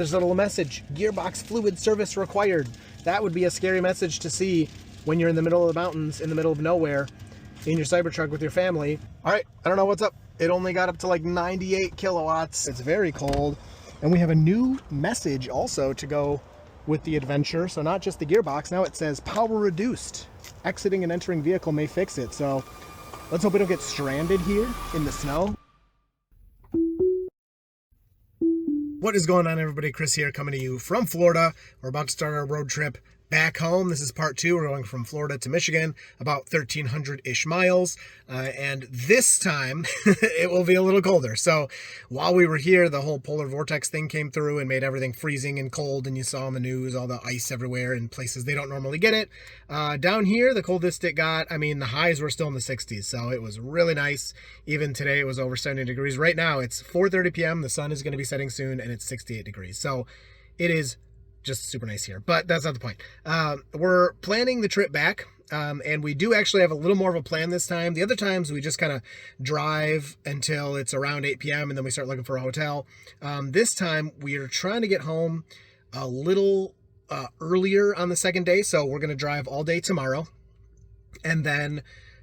There's a little message, gearbox fluid service required. That would be a scary message to see when you're in the middle of the mountains, in the middle of nowhere, in your Cybertruck with your family. All right, I don't know what's up. It only got up to like 98 kilowatts. It's very cold. And we have a new message also to go with the adventure. So not just the gearbox, now it says power reduced. Exiting and entering vehicle may fix it. So let's hope we don't get stranded here in the snow. What is going on, everybody? Chris here, coming to you from Florida. We're about to start our road trip back home. This is part 2. We're going from Florida to Michigan, about 1,300-ish miles. And this time, it will be a little colder. So while we were here, the whole polar vortex thing came through and made everything freezing and cold. And you saw on the news all the ice everywhere in places they don't normally get it. Down here, the coldest it got, I mean, the highs were still in the 60s. So it was really nice. Even today, it was over 70 degrees. Right now, it's 4:30 p.m. The sun is going to be setting soon, and it's 68 degrees. So it is just super nice here, but that's not the point. We're planning the trip back, and we do actually have a little more of a plan this time. The other times we just kind of drive until it's around 8 p.m. and then we start looking for a hotel. This time we are trying to get home a little earlier on the second day, so we're going to drive all day tomorrow, and then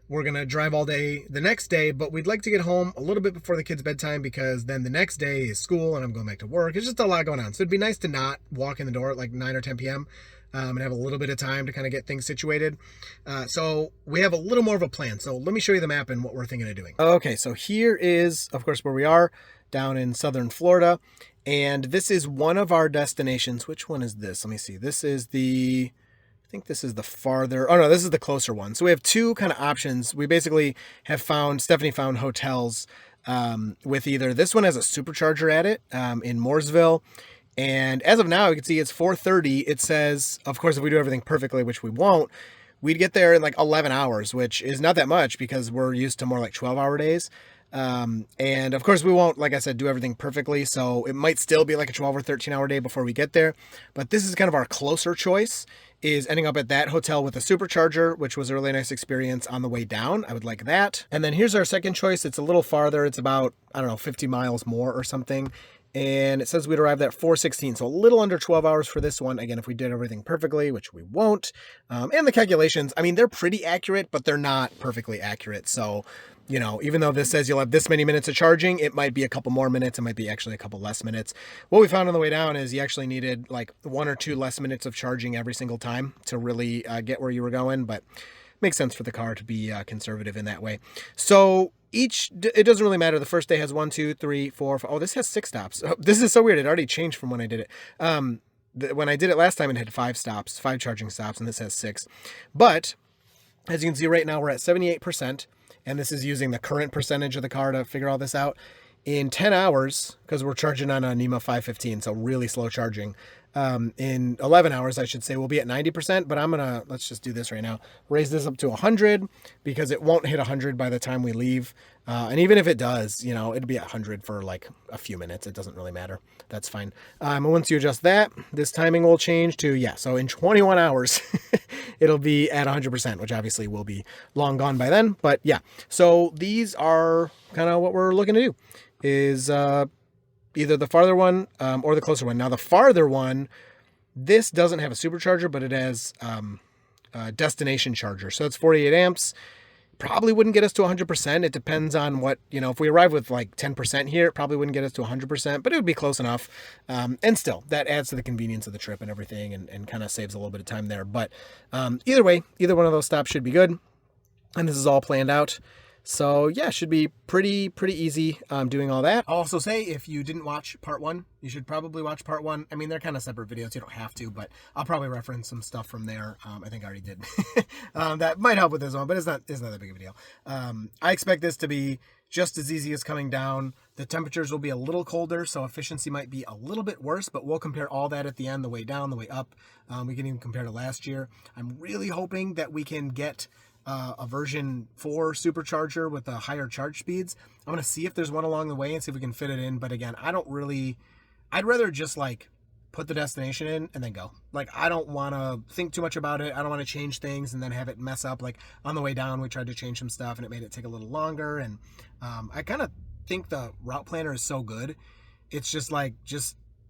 we're going to drive all day the next day, but we'd like to get home a little bit before the kids' bedtime because then the next day is school and I'm going back to work. It's just a lot going on. So it'd be nice to not walk in the door at like 9 or 10 p.m. And have a little bit of time to kind of get things situated. So we have a little more of a plan. So let me show you the map and what we're thinking of doing. Okay, so here is, of course, where we are down in southern Florida. And this is one of our destinations. Which one is this? Let me see. This is the... I think this is the farther, oh no, this is the closer one. So we have two kind of options. We basically have found, Stephanie found hotels with either, this one has a supercharger at it in Mooresville. And as of now, you can see it's 4:30. It says, of course, if we do everything perfectly, which we won't, we'd get there in like 11 hours, which is not that much because we're used to more like 12-hour days. And of course we won't, like I said, do everything perfectly. So it might still be like a 12 or 13-hour day before we get there. But this is kind of our closer choice, is ending up at that hotel with a supercharger, which was a really nice experience on the way down. I would like that. And then here's our second choice. It's a little farther. It's about, I don't know, 50 miles more or something. And it says we'd arrive at 4:16. So a little under 12 hours for this one. Again, if we did everything perfectly, which we won't. And the calculations, I mean, they're pretty accurate, but they're not perfectly accurate. So, you know, even though this says you'll have this many minutes of charging, it might be a couple more minutes. It might be actually a couple less minutes. What we found on the way down is you actually needed like 1 or 2 less minutes of charging every single time to really get where you were going. But makes sense for the car to be conservative in that way. So it doesn't really matter. The first day has 1, 2, 3, 4, 5. Oh, this has 6 stops. Oh, this is so weird. It already changed from when I did it. When I did it last time, it had 5 stops, 5 charging stops, and this has 6. But as you can see right now, we're at 78%. And this is using the current percentage of the car to figure all this out. In 10 hours, because we're charging on a NEMA 515, so really slow charging. In 11 hours, I should say, we'll be at 90%, but I'm going to, let's just do this right now, raise this up to 100 because it won't hit 100 by the time we leave. And even if it does, you know, it'll be at 100 for like a few minutes. It doesn't really matter. That's fine. And once you adjust that, this timing will change to, yeah, so in 21 hours, it'll be at 100%, which obviously will be long gone by then. But yeah, so these are kind of what we're looking to do is either the farther one or the closer one. Now the farther one, this doesn't have a supercharger, but it has a destination charger. So it's 48 amps. Probably wouldn't get us to 100%. It depends on what, you know, if we arrive with like 10% here, it probably wouldn't get us to 100%, but it would be close enough. And still, that adds to the convenience of the trip and everything and kind of saves a little bit of time there. But either way, either one of those stops should be good. And this is all planned out. So yeah, should be pretty easy doing all that. I'll also say, if you didn't watch part 1, you should probably watch part 1. I mean, they're kind of separate videos. You don't have to, but I'll probably reference some stuff from there. I think I already did. That might help with this one, but it's not that big of a deal. I expect this to be just as easy as coming down. The temperatures will be a little colder, so efficiency might be a little bit worse, but we'll compare all that at the end, the way down, the way up. We can even compare to last year. I'm really hoping that we can get a version 4 supercharger with the higher charge speeds. I'm going to see if there's one along the way and see if we can fit it in. But again, I'd rather just like put the destination in and then go. Like, I don't want to think too much about it. I don't want to change things and then have it mess up. Like on the way down, we tried to change some stuff and it made it take a little longer. And I kind of think the route planner is so good. It's just like,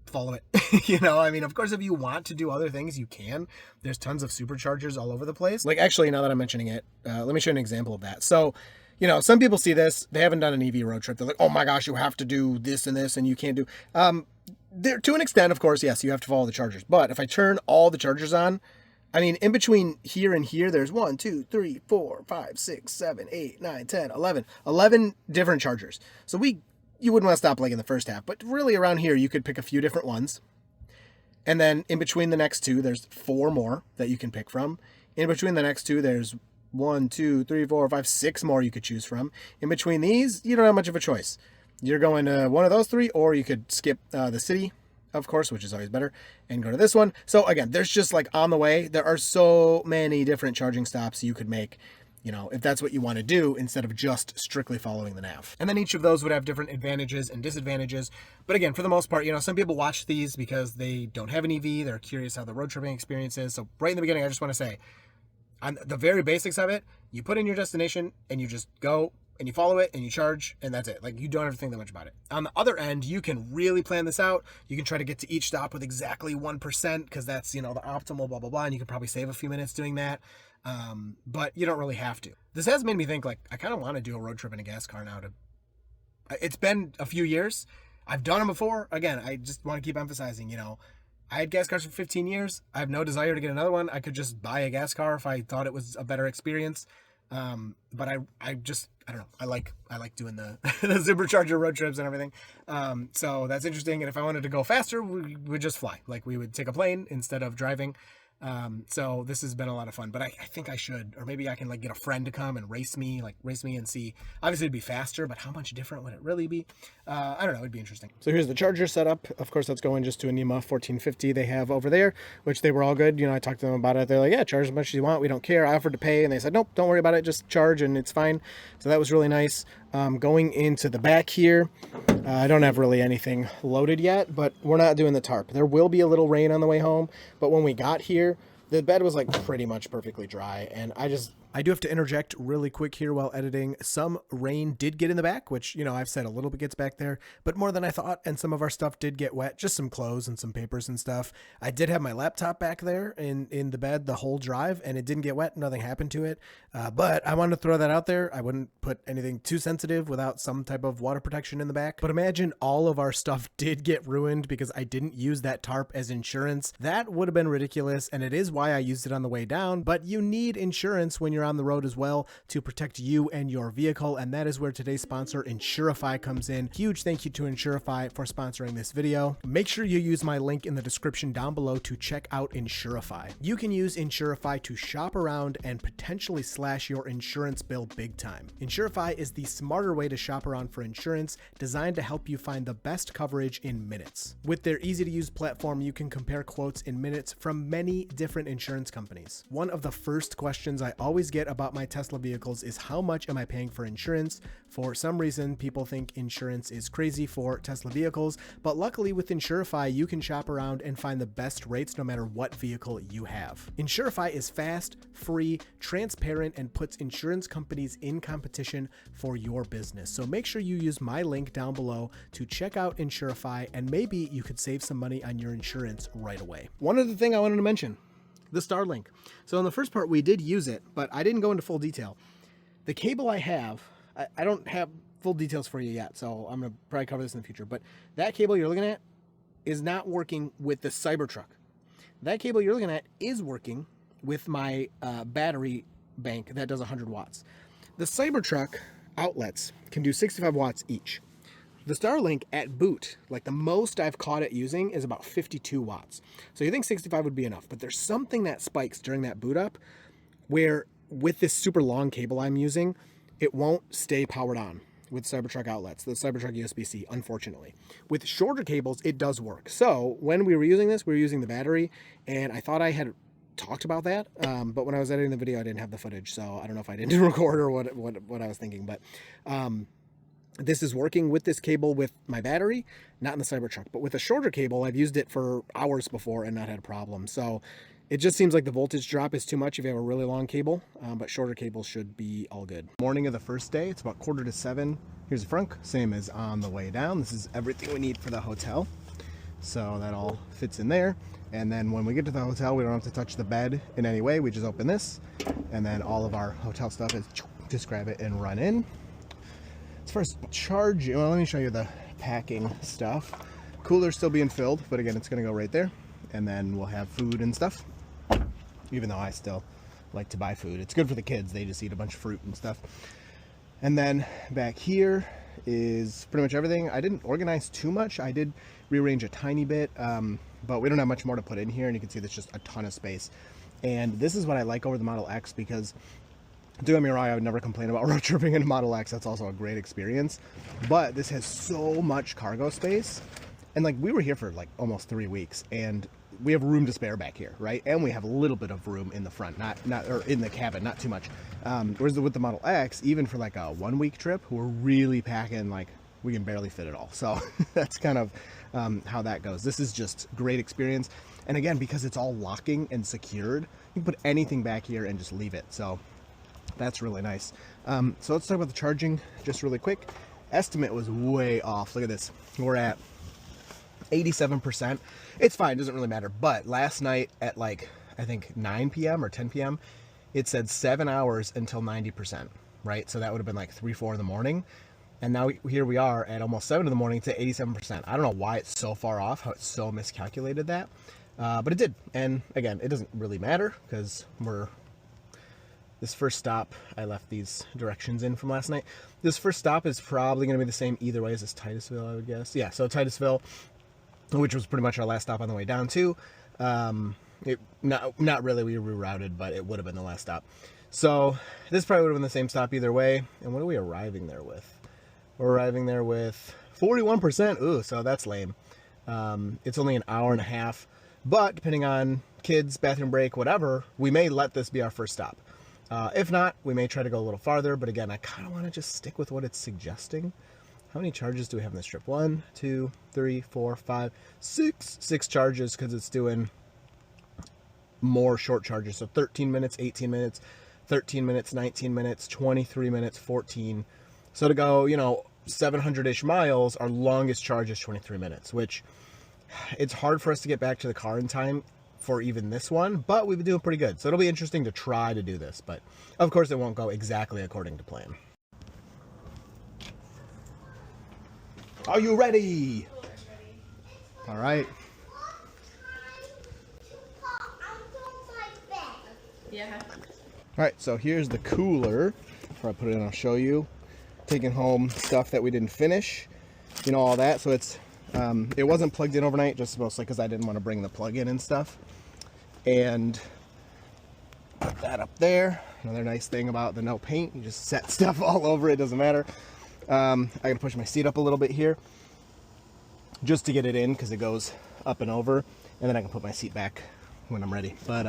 follow it. You know, I mean, of course, if you want to do other things, you can. There's tons of superchargers all over the place. Like, actually, now that I'm mentioning it, let me show you an example of that. So, you know, some people see this, they haven't done an EV road trip. They're like, oh my gosh, you have to do this and this, and you can't do, there, to an extent, of course, yes, you have to follow the chargers. But if I turn all the chargers on, I mean, in between here and here, there's 1, 2, 3, 4, 5, 6, 7, 8, 9, 10, 11 different chargers. So you wouldn't want to stop like in the first half, but really around here, you could pick a few different ones. And then in between the next two, there's 4 more that you can pick from. In between the next two, there's 1, 2, 3, 4, 5, 6 more you could choose from. In between these, you don't have much of a choice. You're going to one of those 3, or you could skip the city, of course, which is always better, and go to this one. So again, there's just like on the way, there are so many different charging stops you could make, you know, if that's what you want to do, instead of just strictly following the nav. And then each of those would have different advantages and disadvantages. But again, for the most part, you know, some people watch these because they don't have an EV. They're curious how the road tripping experience is. So right in the beginning, I just want to say, on the very basics of it, you put in your destination and you just go and you follow it and you charge, and that's it. Like, you don't have to think that much about it. On the other end, you can really plan this out. You can try to get to each stop with exactly 1%, because that's, you know, the optimal blah, blah, blah. And you could probably save a few minutes doing that. But you don't really have to. This has made me think, like, I kind of want to do a road trip in a gas car now. It's been a few years. I've done them before. Again, I just want to keep emphasizing, you know, I had gas cars for 15 years. I have no desire to get another one. I could just buy a gas car if I thought it was a better experience. But I don't know. I like doing the supercharger road trips and everything. So that's interesting. And if I wanted to go faster, we would just fly. Like, we would take a plane instead of driving. So this has been a lot of fun, but I think I should, or maybe I can like get a friend to come and race me and see. Obviously it'd be faster, but how much different would it really be? I don't know. It'd be interesting. So here's the charger setup. Of course, that's going just to a NEMA 1450 they have over there, which they were all good. You know, I talked to them about it. They're like, yeah, charge as much as you want. We don't care. I offered to pay, and they said, nope, don't worry about it. Just charge and it's fine. So that was really nice. Going into the back here, I don't have really anything loaded yet, but we're not doing the tarp. There will be a little rain on the way home, but when we got here, the bed was like pretty much perfectly dry, and I do have to interject really quick here while editing. Some rain did get in the back, which, you know, I've said a little bit gets back there, but more than I thought, and some of our stuff did get wet, just some clothes and some papers and stuff. I did have my laptop back there in the bed the whole drive, and it didn't get wet. Nothing happened to it, but I wanted to throw that out there. I wouldn't put anything too sensitive without some type of water protection in the back. But imagine all of our stuff did get ruined because I didn't use that tarp as insurance. That would have been ridiculous, and it is why I used it on the way down. But you need insurance when you're on the road as well to protect you and your vehicle, and that is where today's sponsor Insurify comes in. Huge thank you to Insurify for sponsoring this video. Make sure you use my link in the description down below to check out Insurify. You can use Insurify to shop around and potentially slash your insurance bill big time. Insurify is the smarter way to shop around for insurance, designed to help you find the best coverage in minutes. With their easy to use platform, you can compare quotes in minutes from many different insurance companies. One of the first questions I always get about my Tesla vehicles is, how much am I paying for insurance? For some reason, people think insurance is crazy for Tesla vehicles, but luckily with Insurify, you can shop around and find the best rates no matter what vehicle you have. Insurify is fast, free, transparent, and puts insurance companies in competition for your business. So make sure you use my link down below to check out Insurify, and maybe you could save some money on your insurance right away. One other thing I wanted to mention, the Starlink. So in the first part, we did use it, but I didn't go into full detail. The cable I have, I don't have full details for you yet, so I'm going to probably cover this in the future, but that cable you're looking at is not working with the Cybertruck. That cable you're looking at is working with my battery bank that does 100 watts. The Cybertruck outlets can do 65 watts each. The Starlink at boot, like the most I've caught it using, is about 52 watts. So you think 65 would be enough, but there's something that spikes during that boot up where with this super long cable I'm using, it won't stay powered on with Cybertruck outlets, the Cybertruck USB-C, unfortunately. With shorter cables, it does work. So when we were using this, we were using the battery, and I thought I had talked about that, but when I was editing the video, I didn't have the footage, so I don't know if I didn't record or what I was thinking, but this is working with this cable with my battery, not in the Cybertruck, but with a shorter cable, I've used it for hours before and not had a problem. So it just seems like the voltage drop is too much if you have a really long cable, but shorter cables should be all good. Morning of the first day, it's about 6:45. Here's the front, same as on the way down. This is everything we need for the hotel. So that all fits in there. And then when we get to the hotel, we don't have to touch the bed in any way. We just open this, and then all of our hotel stuff is just grab it and run in. As far as charging, well, let me show you the packing stuff. Cooler's still being filled, but again, it's gonna go right there. And then we'll have food and stuff. Even though I still like to buy food. It's good for the kids. They just eat a bunch of fruit and stuff. And then back here is pretty much everything. I didn't organize too much. I did rearrange a tiny bit, but we don't have much more to put in here. And you can see there's just a ton of space. And this is what I like over the Model X, because don't get me wrong, I would never complain about road tripping in a Model X. That's also a great experience. But this has so much cargo space. And like, we were here for like almost 3 weeks, and we have room to spare back here, right? And we have a little bit of room in the front, or in the cabin, not too much. Whereas with the Model X, even for like a 1 week trip, we're really packing, like we can barely fit it all. So that's kind of how that goes. This is just great experience. And again, because it's all locking and secured, you can put anything back here and just leave it. So that's really nice. So let's talk about the charging just really quick. Estimate was way off. Look at this. We're at 87%. It's fine, it doesn't really matter. But last night at like, I think 9 p.m. or 10 p.m., it said 7 hours until 90%, right? So that would have been like 3, 4 in the morning. And now here we are at almost 7 in the morning to 87%. I don't know why it's so far off, how it so miscalculated that. But it did. And again, it doesn't really matter because this first stop, I left these directions in from last night. This first stop is probably going to be the same either way as this Titusville, I would guess. Yeah, so Titusville, which was pretty much our last stop on the way down too. Not really, we rerouted, but it would have been the last stop. So this probably would have been the same stop either way. And what are we arriving there with? We're arriving there with 41%. Ooh, so that's lame. It's only an hour and a half, but depending on kids, bathroom break, whatever, we may let this be our first stop. If not, we may try to go a little farther, but again, I kind of want to just stick with what it's suggesting. How many charges do we have in this trip? 1, 2, 3, 4, 5, 6. 6 charges, because it's doing more short charges. So 13 minutes, 18 minutes, 13 minutes, 19 minutes, 23 minutes, 14. So to go, 700-ish miles, our longest charge is 23 minutes, which it's hard for us to get back to the car in time for even this one, but we've been doing pretty good. So it'll be interesting to try to do this, but of course it won't go exactly according to plan. Are you ready? All right. Yeah. All right, so here's the cooler. Before I put it in, I'll show you. Taking home stuff that we didn't finish, all that. So it's it wasn't plugged in overnight, just mostly because I didn't want to bring the plug in and stuff. And put that up there. Another nice thing about the no paint, you just set stuff all over it, doesn't matter. I gotta push my seat up a little bit here just to get it in, because it goes up and over, and then I can put my seat back when I'm ready. But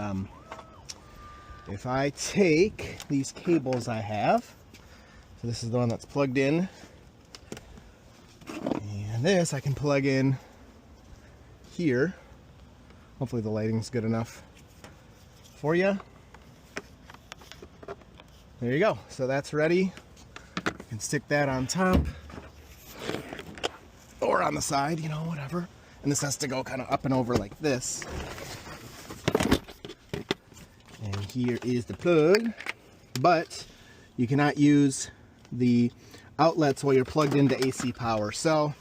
if I take these cables I have, so this is the one that's plugged in, and this I can plug in here. Hopefully the lighting's good enough for you. There you go. So that's ready. You can stick that on top or on the side, whatever. And this has to go kind of up and over like this. And here is the plug, but you cannot use the outlets while you're plugged into AC power. So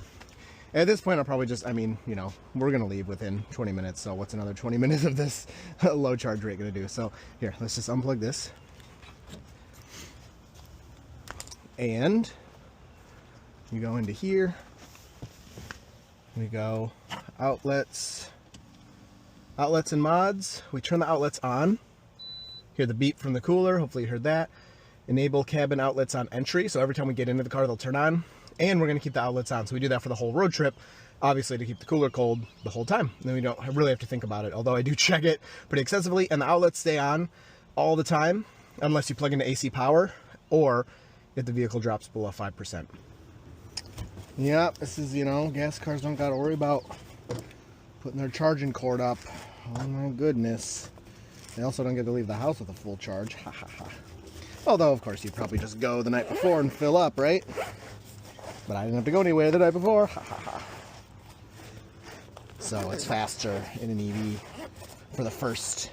at this point, I'll probably just, we're going to leave within 20 minutes. So what's another 20 minutes of this low charge rate going to do? So here, let's just unplug this. And you go into here. We go outlets and mods. We turn the outlets on. Hear the beep from the cooler. Hopefully you heard that. Enable cabin outlets on entry. So every time we get into the car, they'll turn on. And we're going to keep the outlets on. So we do that for the whole road trip, obviously to keep the cooler cold the whole time. Then we don't really have to think about it, although I do check it pretty extensively. And the outlets stay on all the time, unless you plug into AC power or if the vehicle drops below 5%. Yeah, this is, gas cars don't got to worry about putting their charging cord up. Oh my goodness. They also don't get to leave the house with a full charge. Ha ha ha. Although, of course, you'd probably just go the night before and fill up, right? But I didn't have to go anywhere the night before. Ha ha ha. So it's faster in an EV for the first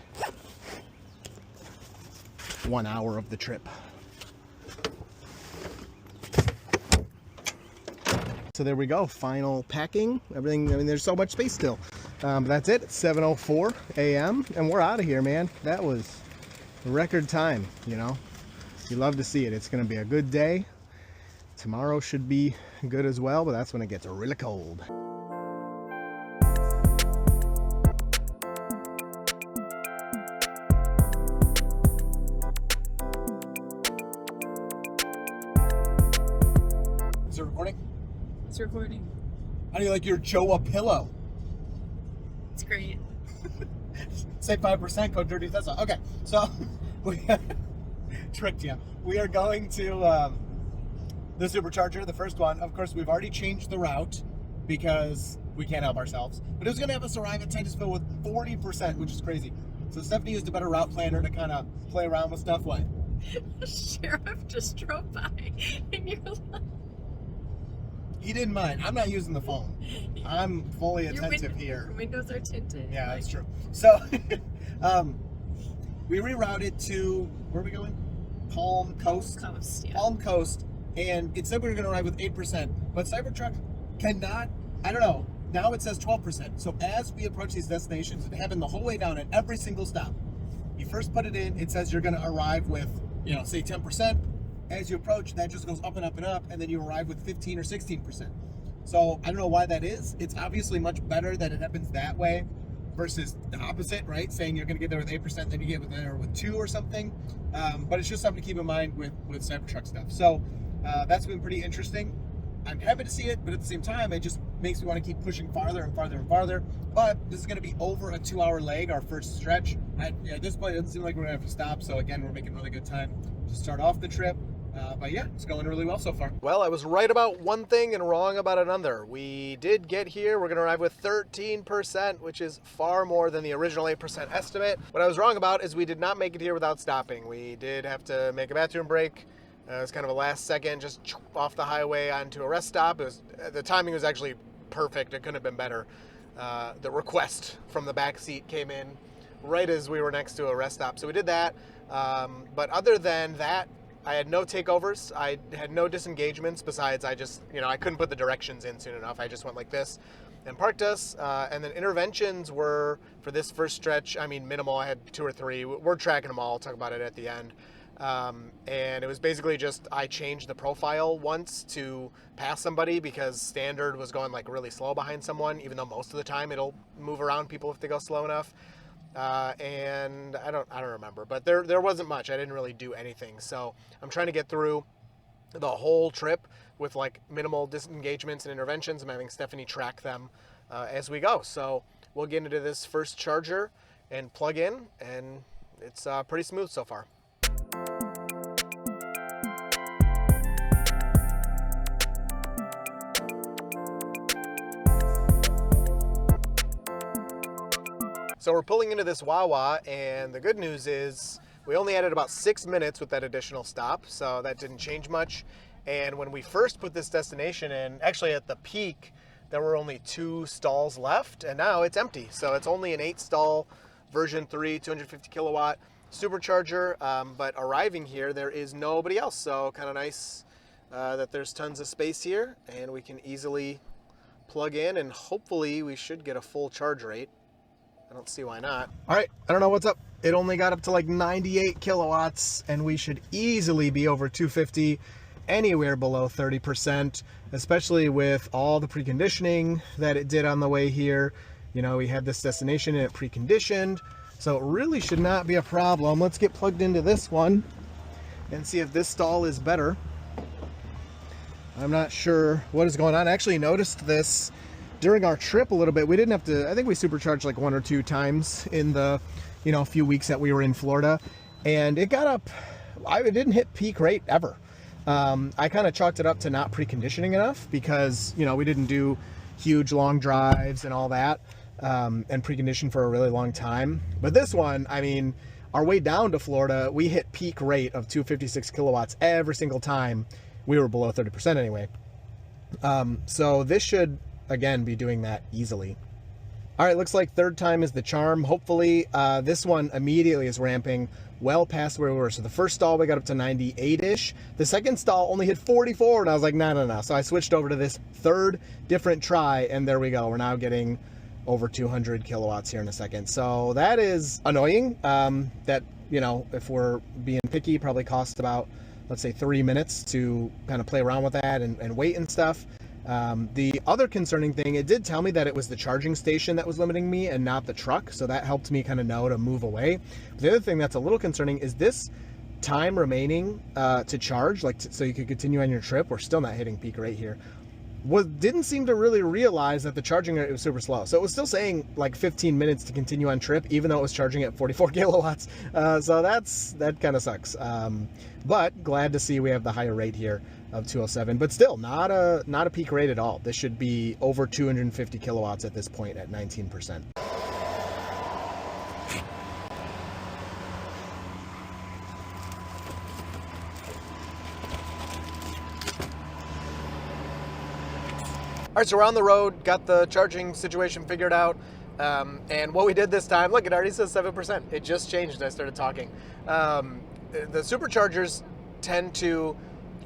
1 hour of the trip. So there we go, final packing, everything. I mean, there's so much space still. But that's it, it's 7:04 a.m. and we're out of here, man. That was record time, you know. You love to see it. It's gonna be a good day. Tomorrow should be good as well, but that's when it gets really cold. Is it recording? It's recording. How do you like your Joa pillow? It's great. Save 5%, code Dirty Tesla. Okay, so we tricked you. We are going to the supercharger, the first one. Of course, we've already changed the route because we can't help ourselves. But it was going to have us arrive at Titusville with 40%, which is crazy. So Stephanie used a better route planner to kind of play around with stuff. What? The sheriff just drove by and you're like... He didn't mind. I'm not using the phone. I'm fully attentive here. Your windows are tinted. Yeah, that's true. So, we rerouted to, where are we going? Palm Coast? Yeah. Palm Coast, and it said we were going to arrive with 8%, but Cybertruck cannot, I don't know, now it says 12%. So as we approach these destinations, it happened the whole way down at every single stop. You first put it in, it says you're going to arrive with, you know, say 10%. As you approach, that just goes up and up and up, and then you arrive with 15 or 16%. So I don't know why that is. It's obviously much better that it happens that way versus the opposite, right? Saying you're going to get there with 8%, then you get there with 2 or something. But it's just something to keep in mind with Cybertruck stuff. So that's been pretty interesting. I'm happy to see it, but at the same time, it just makes me want to keep pushing farther and farther and farther. But this is going to be over a 2-hour leg, our first stretch. At this point, it doesn't seem like we're going to have to stop. So again, we're making really good time to start off the trip. But yeah, it's going really well so far. Well, I was right about one thing and wrong about another. We did get here. We're going to arrive with 13%, which is far more than the original 8% estimate. What I was wrong about is we did not make it here without stopping. We did have to make a bathroom break. It was kind of a last second, just off the highway onto a rest stop. It was, the timing was actually perfect. It couldn't have been better. The request from the back seat came in right as we were next to a rest stop. So we did that. But other than that, I had no takeovers. I had no disengagements besides I just, you know, I couldn't put the directions in soon enough. I just went like this and parked us. And then interventions were, for this first stretch, I mean, minimal. I had 2 or 3. We're tracking them all. I'll talk about it at the end. And it was basically just I changed the profile once to pass somebody because standard was going like really slow behind someone, even though most of the time it'll move around people if they go slow enough. And I don't remember, but there wasn't much. I didn't really do anything. So I'm trying to get through the whole trip with like minimal disengagements and interventions. I'm having Stephanie track them as we go. So we'll get into this first charger and plug in, and it's pretty smooth so far. So we're pulling into this Wawa, and the good news is we only added about 6 minutes with that additional stop, so that didn't change much. And when we first put this destination in, actually at the peak, there were only 2 stalls left, and now it's empty. So it's only an 8-stall version 3, 250 kilowatt supercharger, but arriving here, there is nobody else. So kind of nice that there's tons of space here, and we can easily plug in, and hopefully we should get a full charge rate. I don't see why not. All right, I don't know what's up. It only got up to like 98 kilowatts, and we should easily be over 250, anywhere below 30%, especially with all the preconditioning that it did on the way here. You know, we had this destination and it preconditioned, so it really should not be a problem. Let's get plugged into this one and see if this stall is better. I'm not sure what is going on. I actually noticed this during our trip a little bit. We didn't have to, I think we supercharged like 1 or 2 times in the, you know, few weeks that we were in Florida, and it got up, it didn't hit peak rate ever. I kind of chalked it up to not preconditioning enough because, you know, we didn't do huge long drives and all that, and preconditioned for a really long time. But this one, I mean, our way down to Florida, we hit peak rate of 256 kilowatts every single time. We were below 30% anyway. So this should, again, be doing that easily. All right, looks like third time is the charm. Hopefully, this one immediately is ramping well past where we were. So the first stall, we got up to 98-ish. The second stall only hit 44, and I was like, no. So I switched over to this third different try, and there we go. We're now getting over 200 kilowatts here in a second. So that is annoying. That, you know, if we're being picky, probably costs about, let's say, 3 minutes to kind of play around with that and wait and stuff. The other concerning thing, it did tell me that it was the charging station that was limiting me and not the truck, so that helped me kind of know to move away. The other thing that's a little concerning is this time remaining to charge, like so you could continue on your trip. We're still not hitting peak rate here. Didn't seem to really realize that the charging rate was super slow. So it was still saying like 15 minutes to continue on trip, even though it was charging at 44 kilowatts. So that kind of sucks. But glad to see we have the higher rate here of 207, but still not a peak rate at all. This should be over 250 kilowatts at this point at 19%. All right, so we're on the road, got the charging situation figured out, and what we did this time, look, it already says 7%. It just changed as I started talking. The superchargers tend to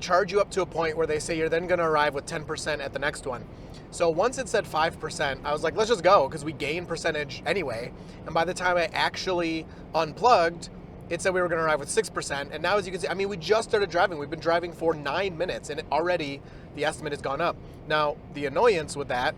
charge you up to a point where they say you're then going to arrive with 10% at the next one. So once it said 5%, I was like, let's just go, because we gain percentage anyway. And by the time I actually unplugged, it said we were going to arrive with 6%. And now, as you can see, I mean, we just started driving. We've been driving for 9 minutes, and already the estimate has gone up. Now, the annoyance with that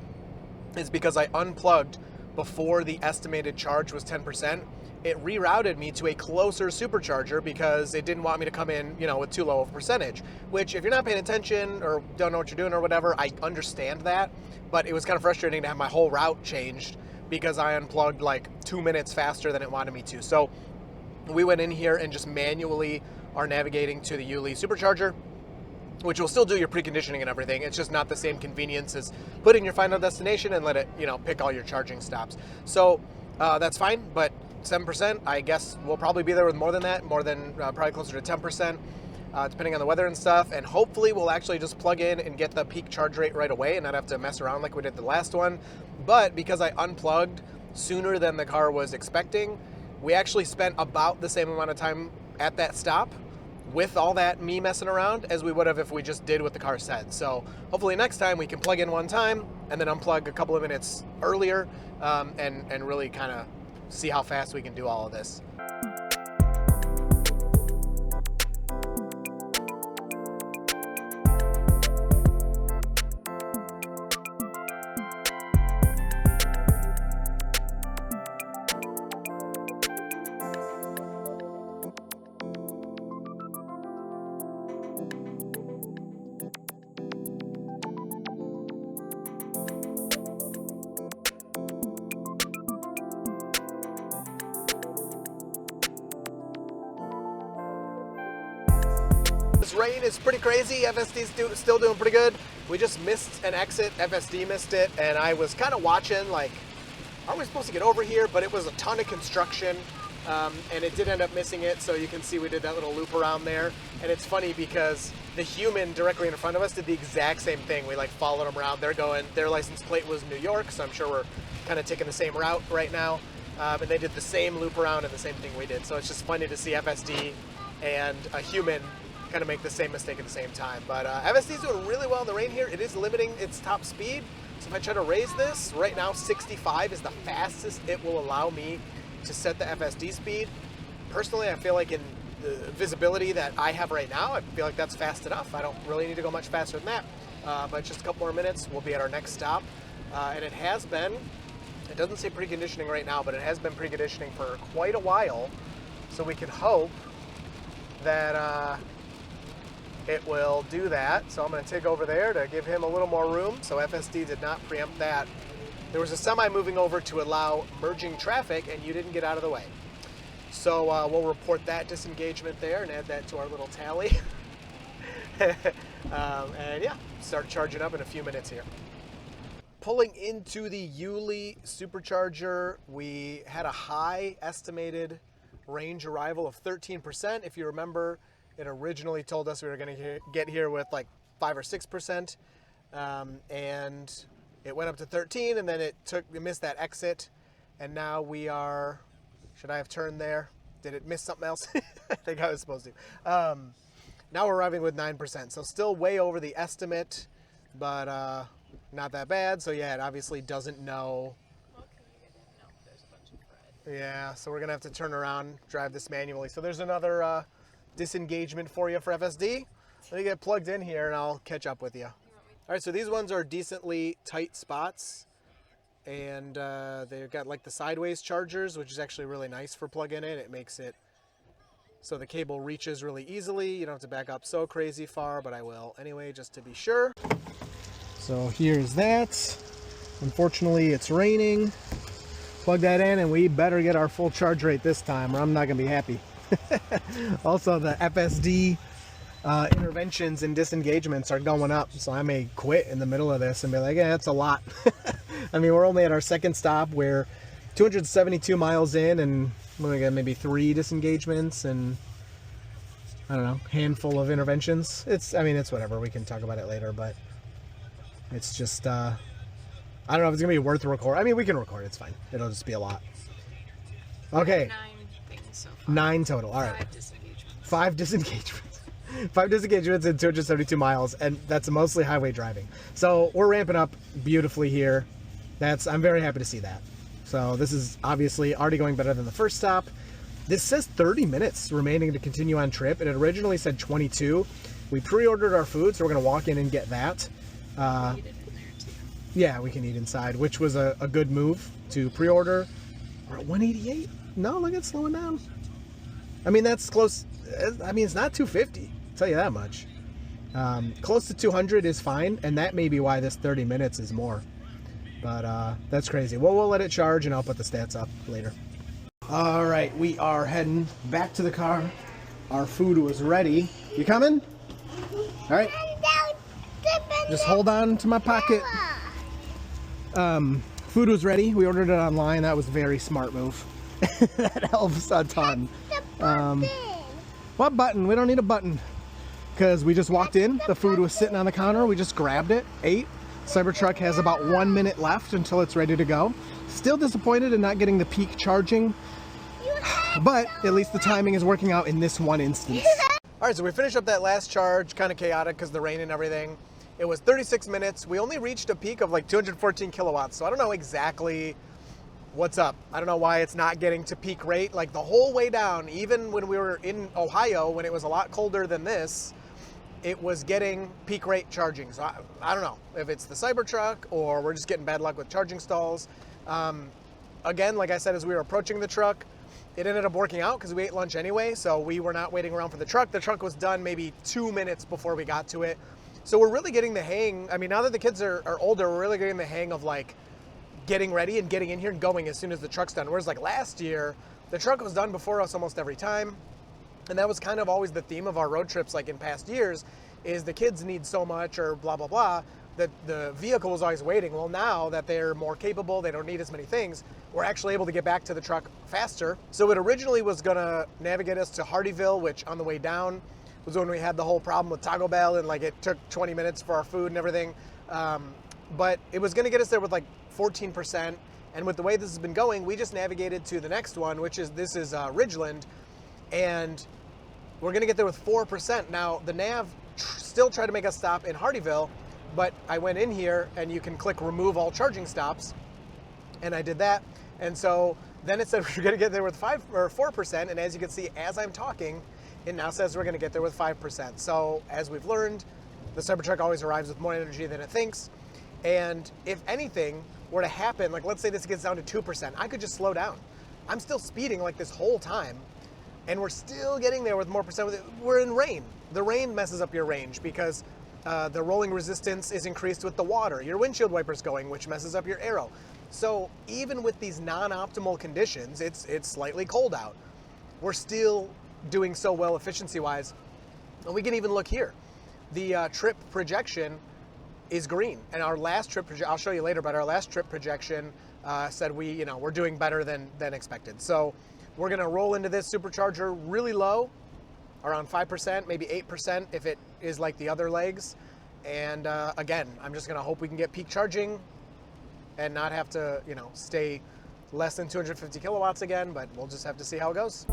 is because I unplugged before the estimated charge was 10%. It rerouted me to a closer supercharger because it didn't want me to come in, you know, with too low of a percentage, which if you're not paying attention or don't know what you're doing or whatever, I understand that, but it was kind of frustrating to have my whole route changed because I unplugged like 2 minutes faster than it wanted me to. So we went in here and just manually are navigating to the Yuli supercharger, which will still do your preconditioning and everything. It's just not the same convenience as putting your final destination and let it, you know, pick all your charging stops. So that's fine, but 7%, I guess we'll probably be there with more than that, probably closer to 10%, depending on the weather and stuff. And hopefully we'll actually just plug in and get the peak charge rate right away and not have to mess around like we did the last one. But because I unplugged sooner than the car was expecting, we actually spent about the same amount of time at that stop with all that me messing around as we would have if we just did what the car said. So hopefully next time we can plug in one time and then unplug a couple of minutes earlier and really kind of see how fast we can do all of this. This rain is pretty crazy. FSD's still doing pretty good. We just missed an exit. FSD missed it, and I was kind of watching like, are we supposed to get over here? But it was a ton of construction, and it did end up missing it. So you can see we did that little loop around there. And it's funny because the human directly in front of us did the exact same thing. We like followed them around. Their license plate was New York, so I'm sure we're kind of taking the same route right now. And they did the same loop around and the same thing we did. So it's just funny to see FSD and a human kind of make the same mistake at the same time. But FSD is doing really well in the rain here. It is limiting its top speed. So if I try to raise this, right now 65 is the fastest it will allow me to set the FSD speed. Personally, I feel like in the visibility that I have right now, I feel like that's fast enough. I don't really need to go much faster than that. But just a couple more minutes, we'll be at our next stop. And it has been, it doesn't say preconditioning right now, but it has been preconditioning for quite a while. So we can hope that it will do that. So I'm going to take over there to give him a little more room. So FSD did not preempt that. There was a semi moving over to allow merging traffic, and you didn't get out of the way. So we'll report that disengagement there and add that to our little tally. And yeah, start charging up in a few minutes here. Pulling into the Yuli supercharger, we had a high estimated range arrival of 13%. If you remember, it originally told us we were going to get here with like 5 or 6%. And it went up to 13, and then it missed that exit, and now we are, should I have turned there? Did it miss something else? I think I was supposed to. Now we're arriving with 9%, so still way over the estimate, but not that bad. So yeah, it obviously doesn't know. There's a bunch of red. Yeah, so we're gonna have to turn around, drive this manually. So there's another disengagement for you for FSD. Let me get plugged in here and I'll catch up with you. All right, so these ones are decently tight spots, and they've got like the sideways chargers, which is actually really nice for plugging in. It makes it so the cable reaches really easily. You don't have to back up so crazy far, but I will anyway, just to be sure. So here's that. Unfortunately, it's raining. Plug that in and we better get our full charge rate this time, or I'm not gonna be happy. Also, the FSD interventions and disengagements are going up, so I may quit in the middle of this and be like, yeah, that's a lot. I mean, we're only at our second stop. We're 272 miles in, and we got maybe 3 disengagements and I don't know, handful of interventions. I mean, it's whatever. We can talk about it later, but it's just I don't know if it's gonna be worth the record. I mean, we can record. It's fine. It'll just be a lot. Okay. 9 things so far. 9 total. All right. 5 disengagements. 5 disengagements. 5 disengagements in 272 miles, and that's mostly highway driving. So we're ramping up beautifully here. I'm very happy to see that. So this is obviously already going better than the first stop. This says 30 minutes remaining to continue on trip. It had originally said 22. We pre-ordered our food, so we're gonna walk in and get that. Eat it in there too. Yeah, we can eat inside, which was a good move to pre-order. We're at 188. No, look, it's slowing down. I mean, that's close. I mean, it's not 250. I'll tell you that much. Close to 200 is fine, and that may be why this 30 minutes is more. But that's crazy. Well, we'll let it charge, and I'll put the stats up later. All right, we are heading back to the car. Our food was ready. You coming? All right. Just hold on to my pocket. Food was ready. We ordered it online. That was a very smart move. That helps a ton. What button? We don't need a button. Because we just walked in. The food was sitting on the counter. We just grabbed it, ate. Cybertruck has about 1 minute left until it's ready to go. Still disappointed in not getting the peak charging, but at least the timing is working out in this one instance. All right, so we finished up that last charge, kind of chaotic because the rain and everything. It was 36 minutes. We only reached a peak of like 214 kilowatts, so I don't know exactly what's up. I don't know why it's not getting to peak rate. Like the whole way down, even when we were in Ohio, when it was a lot colder than this, it was getting peak rate charging. So I don't know if it's the Cybertruck or we're just getting bad luck with charging stalls. Again, like I said, as we were approaching the truck, it ended up working out because we ate lunch anyway, so we were not waiting around for the truck. The truck was done maybe 2 minutes before we got to it. So we're really getting the hang. I mean, now that the kids are older, we're really getting the hang of like getting ready and getting in here and going as soon as the truck's done. Whereas like last year, the truck was done before us almost every time. And that was kind of always the theme of our road trips, like in past years, is the kids need so much or blah, blah, blah, that the vehicle was always waiting. Well, now that they're more capable, they don't need as many things, we're actually able to get back to the truck faster. So it originally was gonna navigate us to Hardyville, which on the way down was when we had the whole problem with Taco Bell and like it took 20 minutes for our food and everything. But it was gonna get us there with like 14%. And with the way this has been going, we just navigated to the next one, which is, this is Ridgeland. And we're gonna get there with 4%. Now the nav still tried to make us stop in Hardyville, but I went in here and you can click remove all charging stops. And I did that. And so then it said we're gonna get there with 5 or 4%. And as you can see, as I'm talking, it now says we're gonna get there with 5%. So as we've learned, the Cybertruck always arrives with more energy than it thinks. And if anything were to happen, like let's say this gets down to 2%, I could just slow down. I'm still speeding like this whole time, and we're still getting there with more percent. We're in rain. The rain messes up your range because the rolling resistance is increased with the water. Your windshield wiper's going, which messes up your aero. So even with these non-optimal conditions, it's slightly cold out. We're still doing so well efficiency-wise. And we can even look here. The trip projection is green. And our last trip, I'll show you later, but our last trip projection said we're doing better than expected. So we're gonna roll into this supercharger really low, around 5%, maybe 8% if it is like the other legs. And again, I'm just gonna hope we can get peak charging and not have to, you know, stay less than 250 kilowatts again, but we'll just have to see how it goes.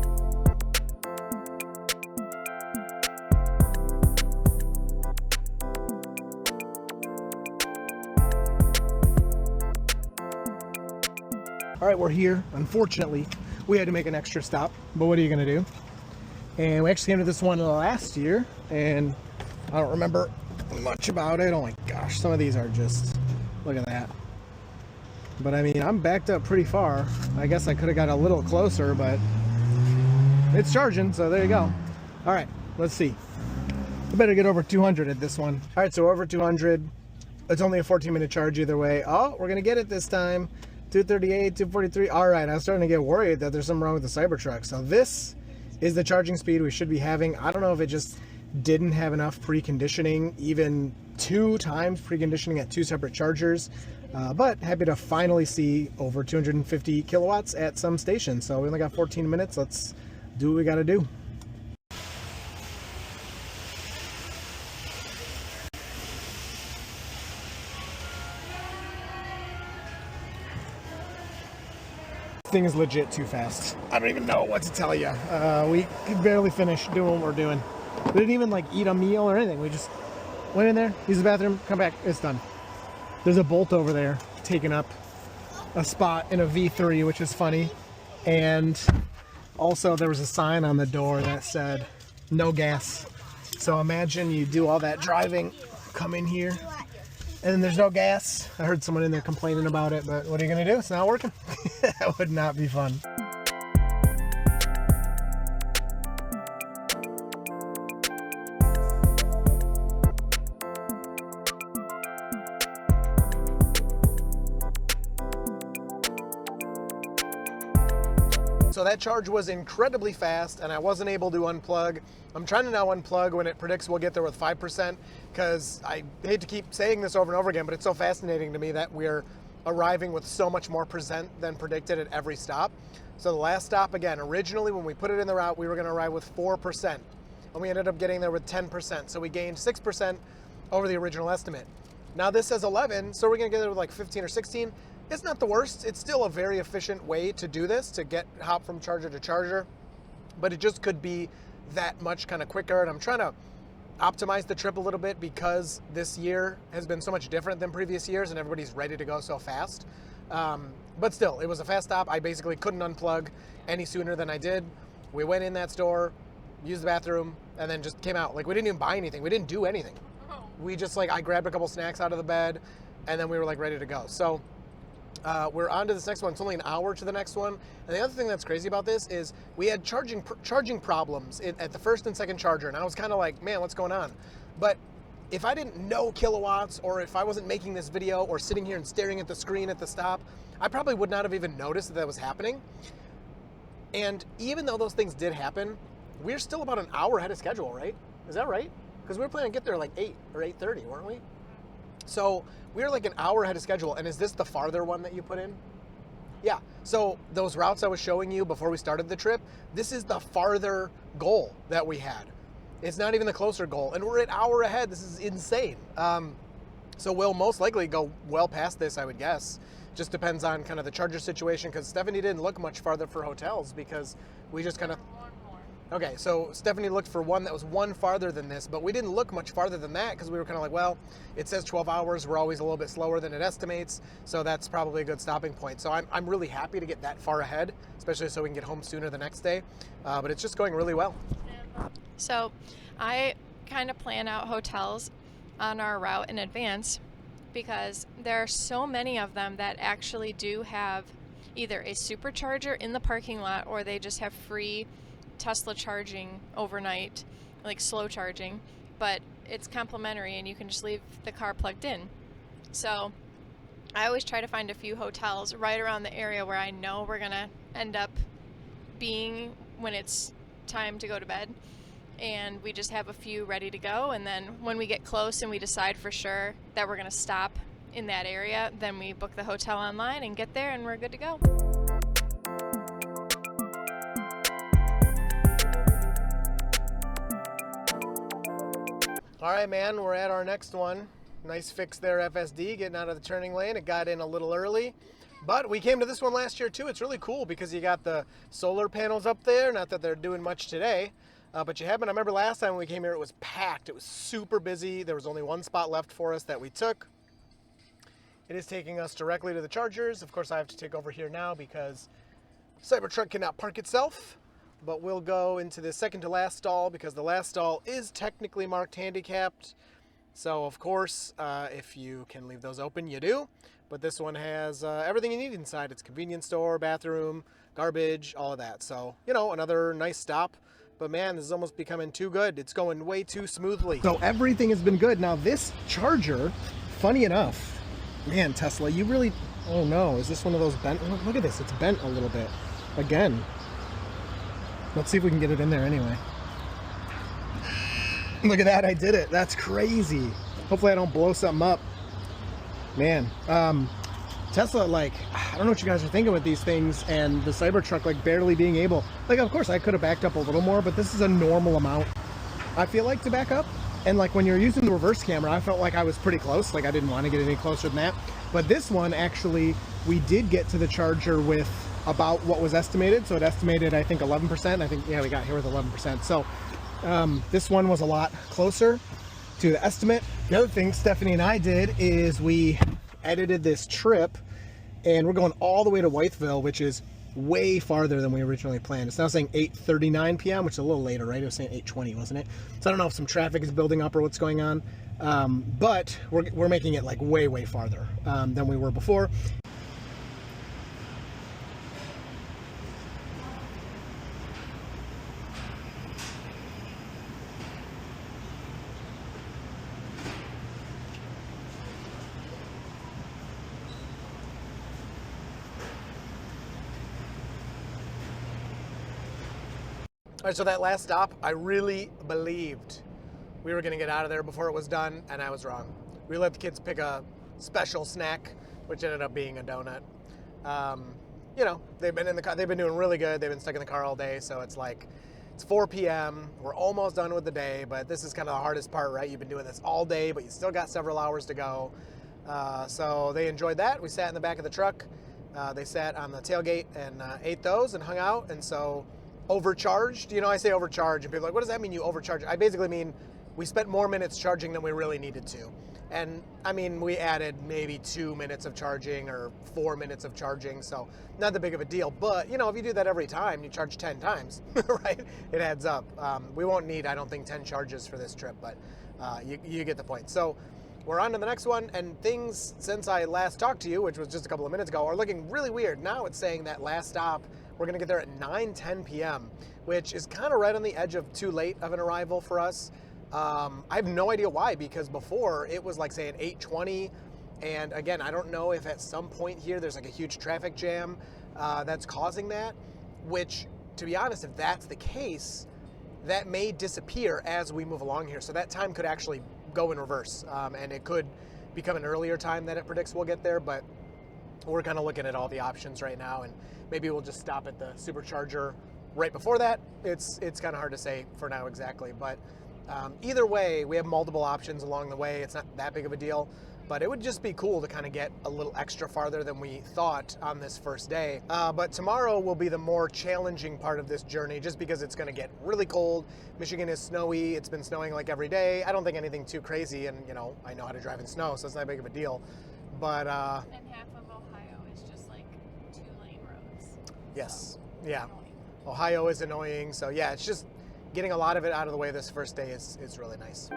All right, we're here. Unfortunately, we had to make an extra stop, but what are you gonna do? And we actually came to this one last year, and I don't remember much about it. Oh my gosh, some of these are just, look at that. But I mean, I'm backed up pretty far. I guess I could have got a little closer, but it's charging, so there you go. All right, let's see. I better get over 200 at this one. All right, so we're over 200. It's only a 14-minute charge either way. Oh, we're gonna get it this time. 238, 243. All right, I was starting to get worried that there's something wrong with the Cybertruck. So this is the charging speed we should be having. I don't know if it just didn't have enough preconditioning, even 2 times preconditioning at 2 separate chargers. But happy to finally see over 250 kilowatts at some stations. So we only got 14 minutes. Let's do what we got to do. Thing is legit too fast. I don't even know what to tell you. We could barely finish doing what we're doing. We didn't even like eat a meal or anything. We just went in there, used the bathroom, come back, it's done. There's a Bolt over there taking up a spot in a V3, which is funny. And also there was a sign on the door that said no gas. So imagine you do all that driving, come in here, and then there's no gas. I heard someone in there complaining about it, but what are you gonna do? It's not working. That would not be fun. So that charge was incredibly fast, and I wasn't able to unplug. I'm trying to now unplug when it predicts we'll get there with 5%, because I hate to keep saying this over and over again, but it's so fascinating to me that we're arriving with so much more percent than predicted at every stop. So the last stop, again, originally when we put it in the route, we were gonna arrive with 4%, and we ended up getting there with 10%. So we gained 6% over the original estimate. Now this says 11, so we're gonna get there with like 15 or 16. It's not the worst. It's still a very efficient way to do this, to hop from charger to charger, but it just could be that much kind of quicker. And I'm trying to optimize the trip a little bit because this year has been so much different than previous years and everybody's ready to go so fast. But still, it was a fast stop. I basically couldn't unplug any sooner than I did. We went in that store, used the bathroom, and then just came out. Like, we didn't even buy anything. We didn't do anything. We just, like, I grabbed a couple snacks out of the bed, and then we were, like, ready to go. So we're on to this next one. It's only an hour to the next one. And the other thing that's crazy about this is we had charging problems at the first and second charger, and I was kind of like, man, what's going on? But if I didn't know kilowatts, or if I wasn't making this video or sitting here and staring at the screen at the stop, I probably would not have even noticed that was happening. And even though those things did happen, we're still about an hour ahead of schedule, right? Is that right? Because we were planning to get there like 8 or 8:30, weren't we? So we were like an hour ahead of schedule. And is this the farther one that you put in? Yeah. So those routes I was showing you before we started the trip, this is the farther goal that we had. It's not even the closer goal. And we're an hour ahead. This is insane. So we'll most likely go well past this, I would guess. Just depends on kind of the charger situation, because Stephanie didn't look much farther for hotels because we just kind of... Okay, so Stephanie looked for one that was one farther than this, but we didn't look much farther than that because we were kind of like, well, it says 12 hours. We're always a little bit slower than it estimates, so that's probably a good stopping point. So I'm really happy to get that far ahead, especially so we can get home sooner the next day. But it's just going really well. So I kind of plan out hotels on our route in advance because there are so many of them that actually do have either a supercharger in the parking lot or they just have free Tesla charging overnight, like slow charging, but it's complimentary and you can just leave the car plugged in. So I always try to find a few hotels right around the area where I know we're gonna end up being when it's time to go to bed, and we just have a few ready to go, and then when we get close and we decide for sure that we're gonna stop in that area, then we book the hotel online and get there and we're good to go. All right, man, we're at our next one. Nice fix there, FSD, getting out of the turning lane. It got in a little early. But we came to this one last year too. It's really cool because you got the solar panels up there. Not that they're doing much today, but you haven't. I remember last time when we came here, it was packed. It was super busy. There was only one spot left for us that we took. It is taking us directly to the chargers. Of course, I have to take over here now because Cybertruck cannot park itself. But we'll go into the second to last stall because the last stall is technically marked handicapped. So of course, if you can leave those open, you do. But this one has everything you need inside. It's convenience store, bathroom, garbage, all of that. So, you know, another nice stop. But man, this is almost becoming too good. It's going way too smoothly. So everything has been good. Now this charger, funny enough, man, Tesla, you really, oh no, is this one of those bent? Look at this, it's bent a little bit. Again. Let's see if we can get it in there anyway. Look at that, I did it. That's crazy. Hopefully I don't blow something up. Man, Tesla, like, I don't know what you guys are thinking with these things, and the Cybertruck, like, barely being able, like, of course I could have backed up a little more, but this is a normal amount, I feel like, to back up. And like when you're using the reverse camera, I felt like I was pretty close, like I didn't want to get any closer than that. But this one, actually, we did get to the charger with about what was estimated. So it estimated, I think, 11%. I think, yeah, we got here with 11%. So this one was a lot closer to the estimate. The other thing Stephanie and I did is we edited this trip, and we're going all the way to Whiteville, which is way farther than we originally planned. It's now saying 8:39 p.m., which is a little later, right? It was saying 8:20, wasn't it? So I don't know if some traffic is building up or what's going on, but we're making it like way farther than we were before. All right, so that last stop, I really believed we were gonna get out of there before it was done, and I was wrong. We let the kids pick a special snack, which ended up being a donut. You know, they've been in the car, they've been doing really good. They've been stuck in the car all day, so it's like, it's 4 p.m. We're almost done with the day, but this is kind of the hardest part, right? You've been doing this all day, but you still got several hours to go. So they enjoyed that. We sat in the back of the truck. They sat on the tailgate and ate those and hung out, and so overcharged. You know, I say overcharge, and people are like, what does that mean, you overcharge? I basically mean we spent more minutes charging than we really needed to. And I mean, we added maybe 2 minutes of charging or 4 minutes of charging, so not that big of a deal. But, you know, if you do that every time, you charge 10 times, right? It adds up. We won't need, I don't think, 10 charges for this trip, but you get the point. So we're on to the next one, and things since I last talked to you, which was just a couple of minutes ago, are looking really weird. Now it's saying that last stop, we're gonna get there at 9:10 p.m., which is kind of right on the edge of too late of an arrival for us. I have no idea why, because before it was like saying 8:20, and again, I don't know if at some point here there's like a huge traffic jam that's causing that, which, to be honest, if that's the case, that may disappear as we move along here. So that time could actually go in reverse, and it could become an earlier time that it predicts we'll get there, but we're kind of looking at all the options right now, and maybe we'll just stop at the supercharger right before that. It's kind of hard to say for now exactly, but either way, we have multiple options along the way. It's not that big of a deal, but it would just be cool to kind of get a little extra farther than we thought on this first day. But tomorrow will be the more challenging part of this journey, just because it's going to get really cold. Michigan is snowy. It's been snowing like every day. I don't think anything too crazy, and you know, I know how to drive in snow, so it's not big of a deal. But and half of Ohio is just like 2-lane roads. yes, So, yeah. annoying. Ohio is annoying, so yeah, it's just getting a lot of it out of the way this first day is really nice.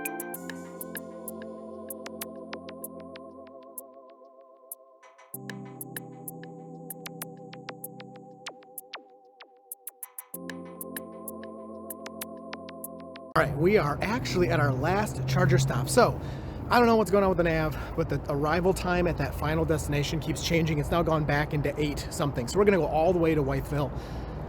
All right, we are actually at our last charger stop. So I don't know what's going on with the nav, but the arrival time at that final destination keeps changing. It's now gone back into 8 something. So we're gonna go all the way to Whiteville,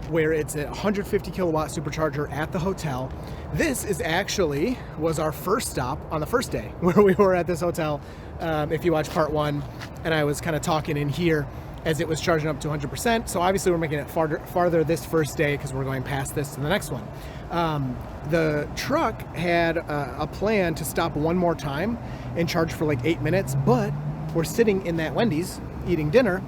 where it's a 150 kilowatt supercharger at the hotel. This is actually was our first stop on the first day where we were at this hotel. If you watch part 1, and I was kind of talking in here, as it was charging up to 100%. So obviously we're making it farther this first day because we're going past this to the next one. The truck had a plan to stop one more time and charge for like 8 minutes, but we're sitting in that Wendy's eating dinner,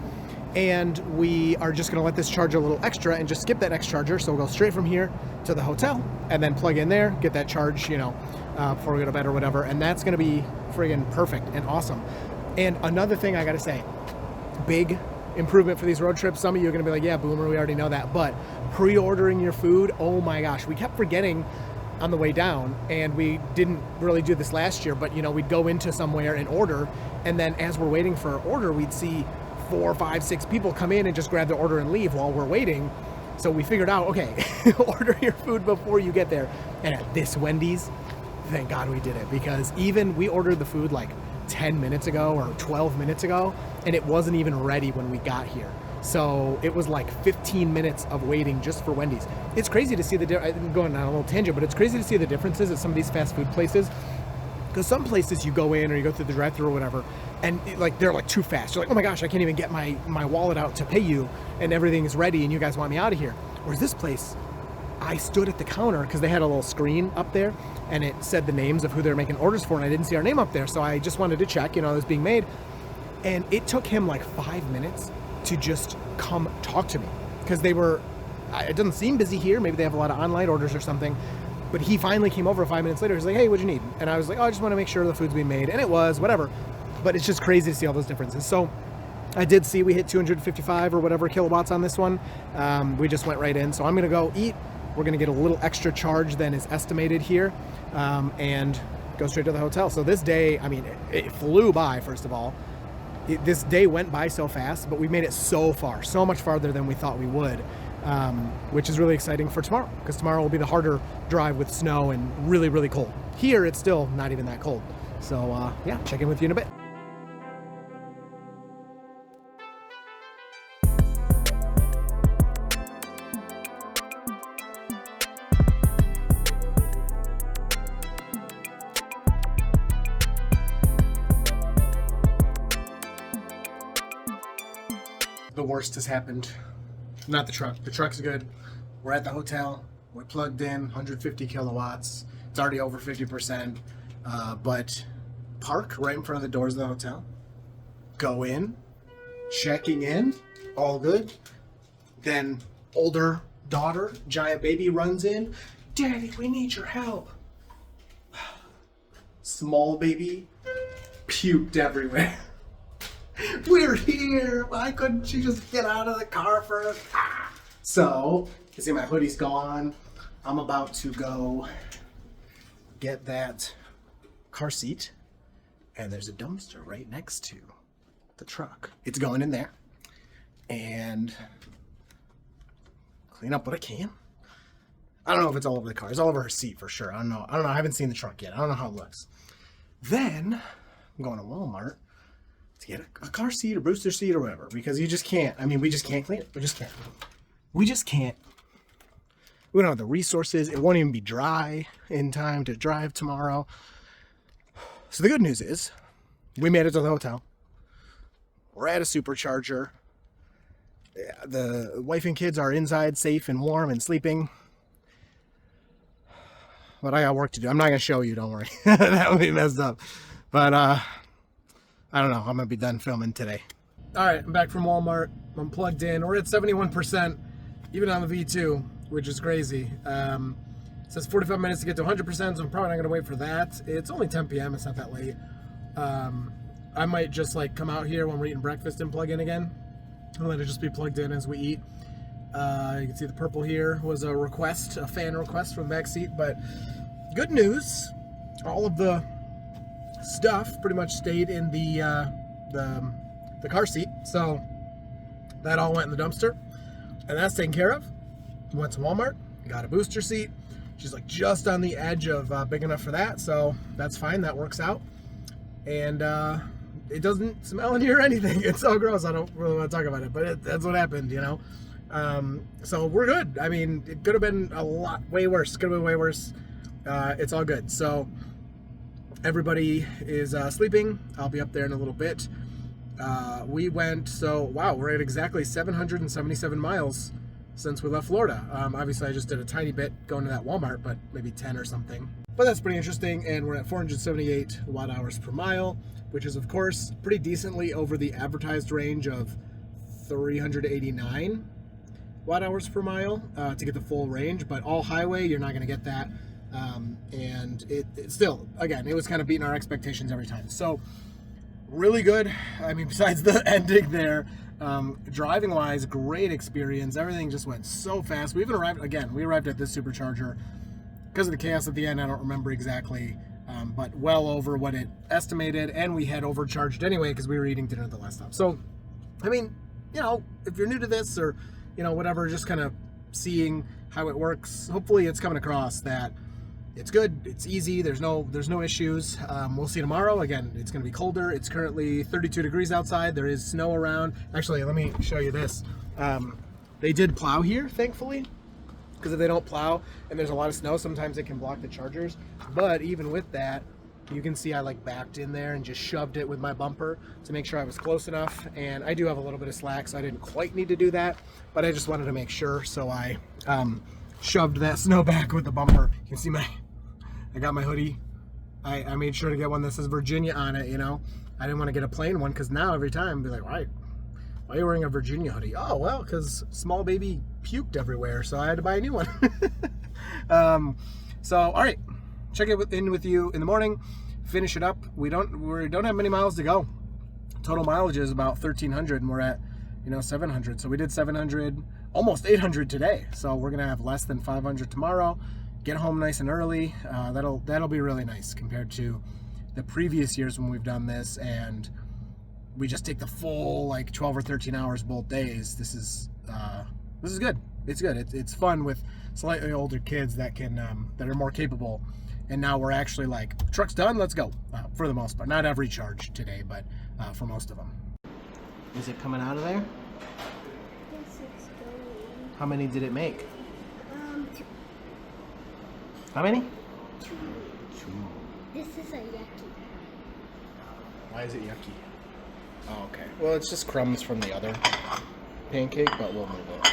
and we are just gonna let this charge a little extra and just skip that next charger. So we'll go straight from here to the hotel and then plug in there, get that charge, you know, before we go to bed or whatever. And that's gonna be friggin' perfect and awesome. And another thing I gotta say, big improvement for these road trips. Some of you are gonna be like, yeah, boomer, we already know that. But pre-ordering your food, oh my gosh, we kept forgetting on the way down, and we didn't really do this last year, but you know, we'd go into somewhere and order, and then as we're waiting for our order, we'd see 4, 5, 6 people come in and just grab their order and leave while we're waiting. So we figured out, okay, order your food before you get there. And at this Wendy's, thank God we did it, because even we ordered the food like 10 minutes ago or 12 minutes ago, and it wasn't even ready when we got here. So it was like 15 minutes of waiting just for Wendy's. It's crazy to see I'm going on a little tangent, but it's crazy to see the differences at some of these fast food places. Because some places you go in or you go through the drive-thru or whatever, and they're like too fast. You're like, oh my gosh, I can't even get my wallet out to pay you, and everything is ready, and you guys want me out of here. Whereas this place, I stood at the counter because they had a little screen up there, and it said the names of who they're making orders for, and I didn't see our name up there, so I just wanted to check, you know, it was being made. And it took him like 5 minutes to just come talk to me, because it doesn't seem busy here. Maybe they have a lot of online orders or something. But he finally came over 5 minutes later. He's like, hey, what'd you need? And I was like, oh, I just want to make sure the food's being made. And it was, whatever. But it's just crazy to see all those differences. So I did see we hit 255 or whatever kilowatts on this one. We just went right in. So I'm going to go eat. We're going to get a little extra charge than is estimated here, and go straight to the hotel. So this day, I mean, it flew by, first of all. This day went by so fast, but we made it so far, so much farther than we thought we would. Which is really exciting for tomorrow, because tomorrow will be the harder drive with snow and really, really cold. Here, it's still not even that cold. So yeah, check in with you in a bit. The worst has happened. Not the truck. The truck's good. We're at the hotel. We're plugged in, 150 kilowatts. It's already over 50%. But park right in front of the doors of the hotel. Go in. Checking in. All good. Then older daughter, giant baby, runs in. Daddy, we need your help. Small baby puked everywhere. We're here. Why couldn't she just get out of the car first? So, you see my hoodie's gone. I'm about to go get that car seat, and there's a dumpster right next to the truck. It's going in there, and clean up what I can. I don't know if it's all over the car. It's all over her seat for sure. I don't know. I haven't seen the truck yet. I don't know how it looks. Then I'm going to Walmart to get a car seat or booster seat or whatever, because you just can't. I mean, we just can't clean it. We just can't. We just can't. We don't have the resources. It won't even be dry in time to drive tomorrow. So the good news is we made it to the hotel. We're at a supercharger. The wife and kids are inside, safe and warm and sleeping. But I got work to do. I'm not going to show you, don't worry. That would be messed up. But I don't know. I'm going to be done filming today. All right, I'm back from Walmart. I'm plugged in. We're at 71%, even on the V2, which is crazy. It says 45 minutes to get to 100%, so I'm probably not going to wait for that. It's only 10 p.m. It's not that late. I might just like come out here when we're eating breakfast and plug in again. I'll let it just be plugged in as we eat. You can see the purple here was a request, a fan request from the back seat. But good news, all of the stuff pretty much stayed in the car seat. So that all went in the dumpster, and that's taken care of. Went to Walmart, got a booster seat. She's like just on the edge of big enough for that, so that's fine. That works out. And it doesn't smell in here or anything. It's so gross. I don't really want to talk about it, but that's what happened, you know. So we're good. I mean, it could have been a lot way worse. Could have been way worse. It's all good. So everybody is sleeping. I'll be up there in a little bit. We went, so wow, we're at exactly 777 miles since we left Florida. Obviously, I just did a tiny bit going to that Walmart, but maybe 10 or something. But that's pretty interesting, and we're at 478 watt hours per mile, which is, of course, pretty decently over the advertised range of 389 watt hours per mile to get the full range. But all highway, you're not going to get that. And it still, again, it was kind of beating our expectations every time. So really good. I mean, besides the ending there, driving wise, great experience. Everything just went so fast. We even arrived at this supercharger because of the chaos at the end. I don't remember exactly, but well over what it estimated, and we had overcharged anyway because we were eating dinner at the last stop. So, I mean, you know, if you're new to this or, you know, whatever, just kind of seeing how it works, hopefully it's coming across that it's good, it's easy, there's no issues. We'll see tomorrow. Again, it's going to be colder. It's currently 32 degrees outside. There is snow around. Actually, let me show you this. They did plow here, thankfully, because if they don't plow and there's a lot of snow, sometimes it can block the chargers. But even with that, you can see I like backed in there and just shoved it with my bumper to make sure I was close enough. And I do have a little bit of slack, so I didn't quite need to do that, but I just wanted to make sure. So I shoved that snow back with the bumper. You can see I got my hoodie. I made sure to get one that says Virginia on it, you know. I didn't want to get a plain one because now every time I'd be like, why are you wearing a Virginia hoodie? Oh, well, because small baby puked everywhere, so I had to buy a new one. So, all right, check it in with you in the morning, finish it up. We don't have many miles to go. Total mileage is about 1,300, and we're at, 700. So we did 700, almost 800 today. So we're gonna have less than 500 tomorrow. Get home nice and early. That'll be really nice compared to the previous years when we've done this, and we just take the full like 12 or 13 hours both days. This is good. It's good. It's fun with slightly older kids that can that are more capable. And now we're actually like, truck's done, let's go. For the most part, not every charge today, but for most of them. Is it coming out of there? Yes, it's going. How many did it make? Two. How many? Two. This is a yucky. Why is it yucky? Oh, okay. Well, it's just crumbs from the other pancake, but we'll move it.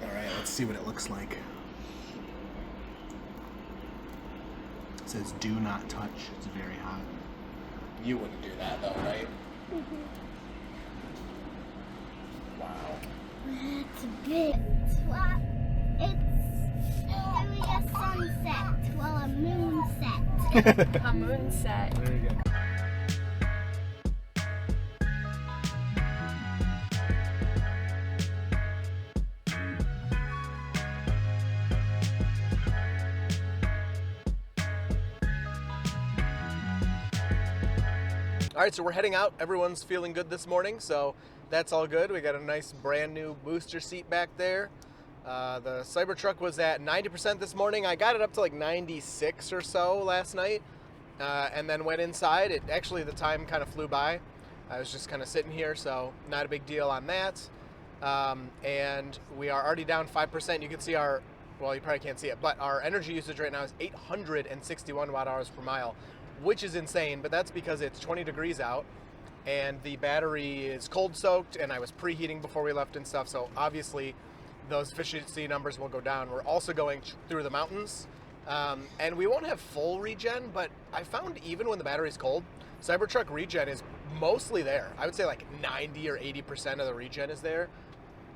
All right, let's see what it looks like. It says do not touch. It's very hot. You wouldn't do that though, right? Mm-hmm. Wow. That's big. It's doing a sunset, well, a moonset. A moonset. Very good. All right, so we're heading out. Everyone's feeling good this morning, so that's all good. We got a nice brand new booster seat back there. The Cybertruck was at 90% this morning. I got it up to like 96 or so last night, and then went inside. Actually, the time kind of flew by. I was just kind of sitting here, so not a big deal on that. And we are already down 5%. You can see well, you probably can't see it, but our energy usage right now is 861 watt hours per mile, which is insane, but that's because it's 20 degrees out and the battery is cold soaked, and I was preheating before we left and stuff, so obviously those efficiency numbers will go down. We're also going through the mountains, and we won't have full regen, but I found even when the battery's cold, Cybertruck regen is mostly there. I would say like 90 or 80% of the regen is there,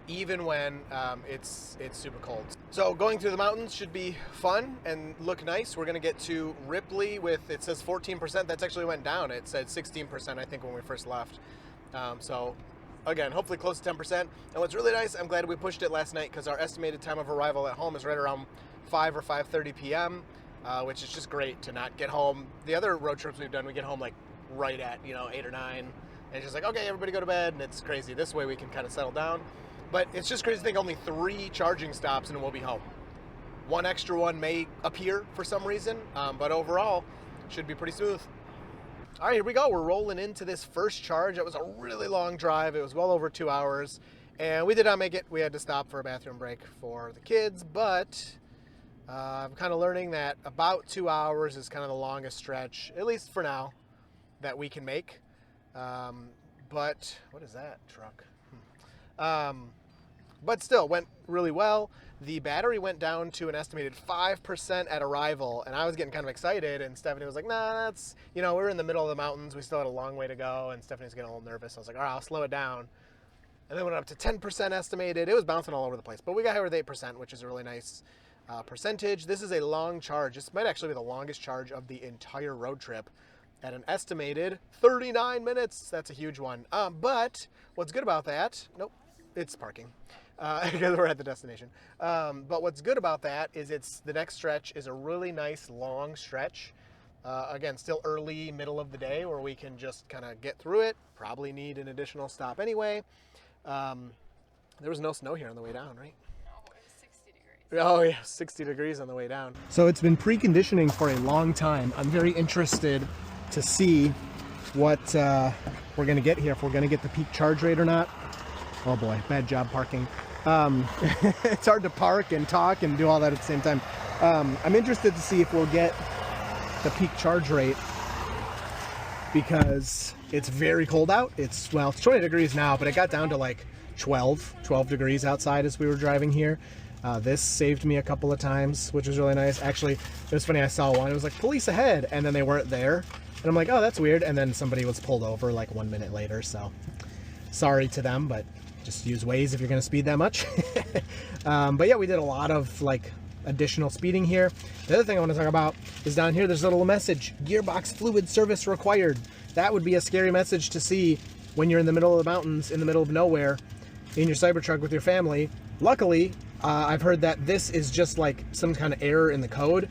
even when it's super cold. So going through the mountains should be fun and look nice. We're gonna get to Ripley with, it says 14%, that's actually went down. It said 16%, I think, when we first left. So again, hopefully close to 10%. And what's really nice, I'm glad we pushed it last night because our estimated time of arrival at home is right around 5 or 5:30 p.m., which is just great to not get home. The other road trips we've done, we get home like right at 8 or 9, and it's just like, okay, everybody go to bed, and it's crazy. This way we can kind of settle down. But it's just crazy to think only 3 charging stops and we'll be home. One extra one may appear for some reason, but overall, should be pretty smooth. All right, here we go. We're rolling into this first charge. It was a really long drive. It was well over 2 hours, and we did not make it. We had to stop for a bathroom break for the kids, but I'm kind of learning that about 2 hours is kind of the longest stretch, at least for now, that we can make. But what is that truck? But still went really well. The battery went down to an estimated 5% at arrival, and I was getting kind of excited, and Stephanie was like, nah, that's, you know, we're in the middle of the mountains, we still had a long way to go, and Stephanie's getting a little nervous. I was like, all right, I'll slow it down. And then went up to 10% estimated. It was bouncing all over the place, but we got here with 8%, which is a really nice percentage. This is a long charge. This might actually be the longest charge of the entire road trip at an estimated 39 minutes. That's a huge one. But what's good about that, nope, it's parking. Because we're at the destination. But what's good about that is the next stretch is a really nice long stretch. Again, still early, middle of the day, where we can just kind of get through it. Probably need an additional stop anyway. There was no snow here on the way down, right? No, it was 60 degrees. Oh yeah, 60 degrees on the way down. So it's been preconditioning for a long time. I'm very interested to see what we're going to get here, if we're going to get the peak charge rate or not. Oh boy, bad job parking. It's hard to park and talk and do all that at the same time. I'm interested to see if we'll get the peak charge rate, because it's very cold out. It's 20 degrees now, but it got down to like 12 degrees outside as we were driving here. This saved me a couple of times, which was really nice. Actually, it was funny, I saw one, it was like police ahead, and then they weren't there. And I'm like, oh, that's weird. And then somebody was pulled over like 1 minute later. So sorry to them, but just use Waze if you're going to speed that much. But yeah, we did a lot of like additional speeding here. The other thing I want to talk about is down here, there's a little message, gearbox fluid service required. That would be a scary message to see when you're in the middle of the mountains, in the middle of nowhere, in your Cybertruck with your family. Luckily, I've heard that this is just like some kind of error in the code.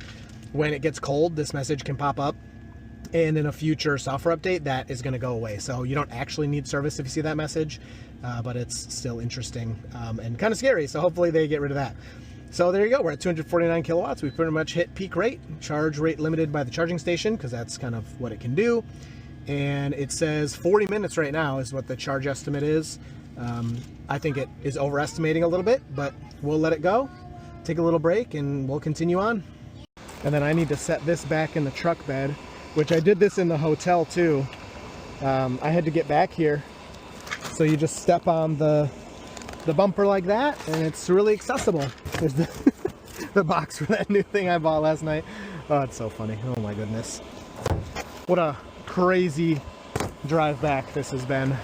When it gets cold, this message can pop up, and in a future software update, that is going to go away. So you don't actually need service if you see that message, but it's still interesting and kind of scary. So hopefully they get rid of that. So there you go. We're at 249 kilowatts. We pretty much hit peak rate. Charge rate limited by the charging station, because that's kind of what it can do. And it says 40 minutes right now is what the charge estimate is. I think it is overestimating a little bit, but we'll let it go. Take a little break and we'll continue on. And then I need to set this back in the truck bed, which I did this in the hotel too. I had to get back here. So you just step on the bumper like that, and it's really accessible. There's the box for that new thing I bought last night. Oh, it's so funny. Oh my goodness. What a crazy drive back this has been.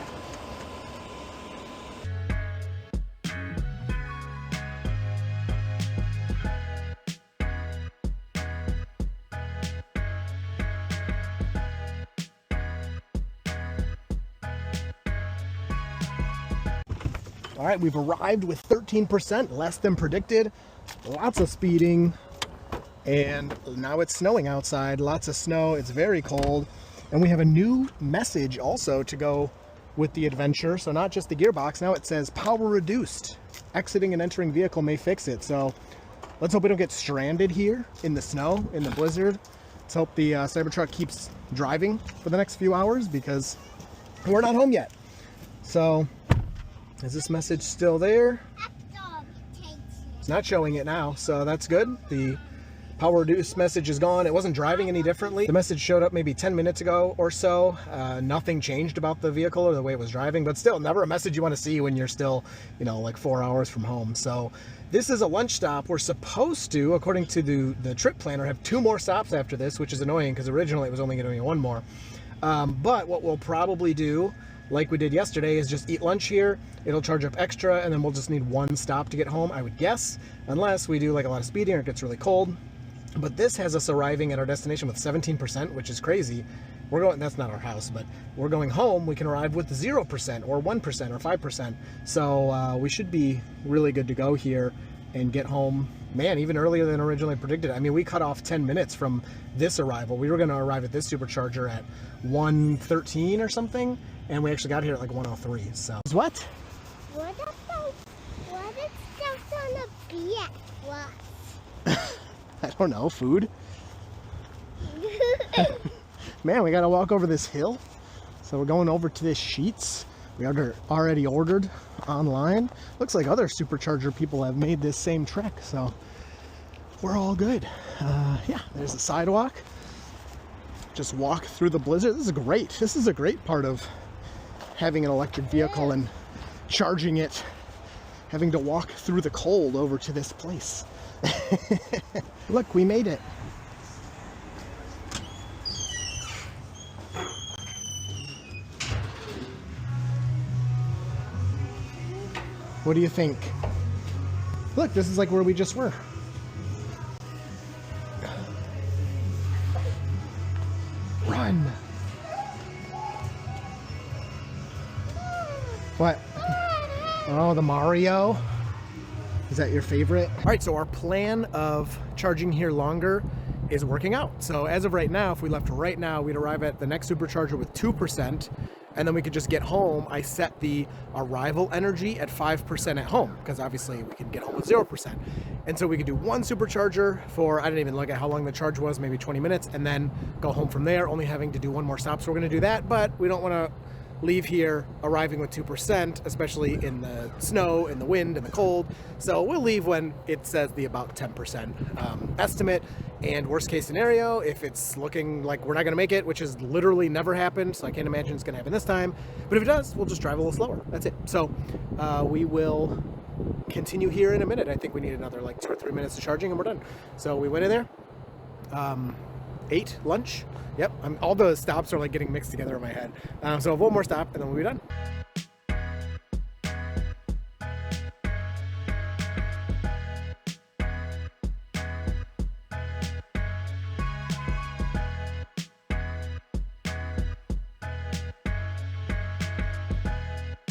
All right, we've arrived with 13%, less than predicted. Lots of speeding, and now it's snowing outside. Lots of snow, it's very cold. And we have a new message also to go with the adventure. So not just the gearbox, now it says power reduced. Exiting and entering vehicle may fix it. So let's hope we don't get stranded here in the snow, in the blizzard. Let's hope the Cybertruck keeps driving for the next few hours, because we're not home yet. So is this message still there? It's not showing it now, so that's good. The power reduced message is gone. It wasn't driving any differently. The message showed up maybe 10 minutes ago or so. Nothing changed about the vehicle or the way it was driving, but still never a message you want to see when you're still, you know, like 4 hours from home. So this is a lunch stop. We're supposed to, according to the trip planner, have 2 more stops after this, which is annoying because originally it was only going to be 1 more. But what we'll probably do, like we did yesterday, is just eat lunch here. It'll charge up extra, and then we'll just need 1 stop to get home, I would guess, unless we do like a lot of speeding or it gets really cold. But this has us arriving at our destination with 17%, which is crazy. We're going, that's not our house, but we're going home. We can arrive with 0% or 1% or 5%. So we should be really good to go here and get home, man, even earlier than originally predicted. I mean, we cut off 10 minutes from this arrival. We were going to arrive at this supercharger at 1:13 or something, and we actually got here at like 1:03. So what? What is stuff on the beach? I don't know, food? Man, we gotta walk over this hill. So we're going over to this Sheets. We already ordered online. Looks like other supercharger people have made this same trek, so we're all good. Yeah, there's the sidewalk. Just walk through the blizzard. This is great. This is a great part of having an electric vehicle and charging it, having to walk through the cold over to this place. Look, we made it. What do you think? Look, this is like where we just were. Run! What? Oh, the Mario? Is that your favorite? All right, so our plan of charging here longer is working out. So as of right now, if we left right now, we'd arrive at the next supercharger with 2%, and then we could just get home. I set the arrival energy at 5% at home, because obviously we can get home with 0%. And so we could do one supercharger for, I didn't even look at how long the charge was, maybe 20 minutes, and then go home from there, only having to do one more stop. So we're gonna do that, but we don't wanna leave here arriving with 2%, especially in the snow, in the wind, in the cold. So we'll leave when it says the about 10% estimate. And worst case scenario, if it's looking like we're not gonna make it, which has literally never happened, so I can't imagine it's gonna happen this time, but if it does, we'll just drive a little slower. That's it. So we will continue here in a minute. I think we need another like 2 or 3 minutes of charging and we're done. So we went in there, ate lunch. Yep, all the stops are like getting mixed together in my head. So one more stop and then we'll be done.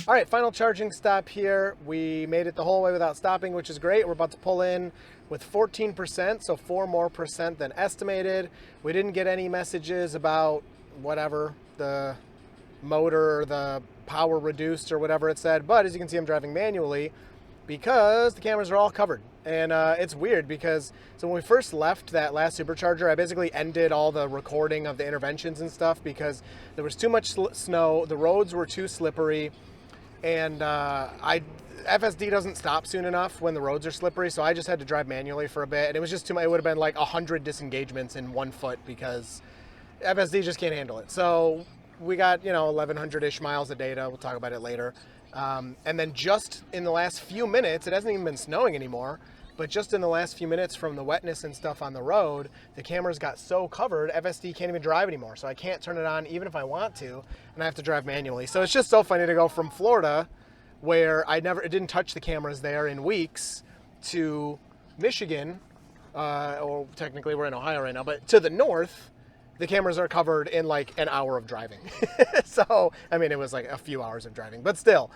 All right, final charging stop here. We made it the whole way without stopping, which is great. We're about to pull in with 14%, so 4% more than estimated. We didn't get any messages about whatever, the motor or the power reduced or whatever it said, but as you can see, I'm driving manually because the cameras are all covered. And it's weird because, so when we first left that last supercharger, I basically ended all the recording of the interventions and stuff because there was too much snow, the roads were too slippery, and FSD doesn't stop soon enough when the roads are slippery, so I just had to drive manually for a bit, and it was just too much. It would have been like 100 disengagements in 1 foot because FSD just can't handle it. So we got, 1,100-ish miles of data. We'll talk about it later. And then just in the last few minutes, it hasn't even been snowing anymore, but just in the last few minutes from the wetness and stuff on the road, the cameras got so covered, FSD can't even drive anymore. So I can't turn it on even if I want to, and I have to drive manually. So it's just so funny to go from Florida, where it didn't touch the cameras there in weeks, to Michigan, or technically we're in Ohio right now, but to the north, the cameras are covered in like an hour of driving. So, I mean, it was like a few hours of driving, but still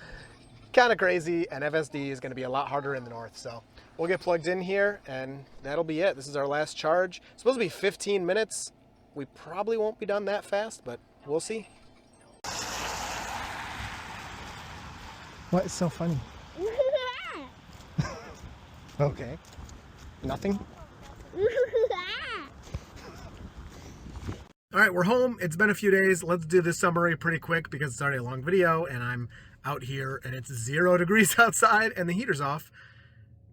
kind of crazy, and FSD is gonna be a lot harder in the north. So we'll get plugged in here and that'll be it. This is our last charge. It's supposed to be 15 minutes. We probably won't be done that fast, but we'll see. What is so funny? Okay. Nothing? All right, we're home. It's been a few days. Let's do this summary pretty quick because it's already a long video and I'm out here and it's 0 degrees outside and the heater's off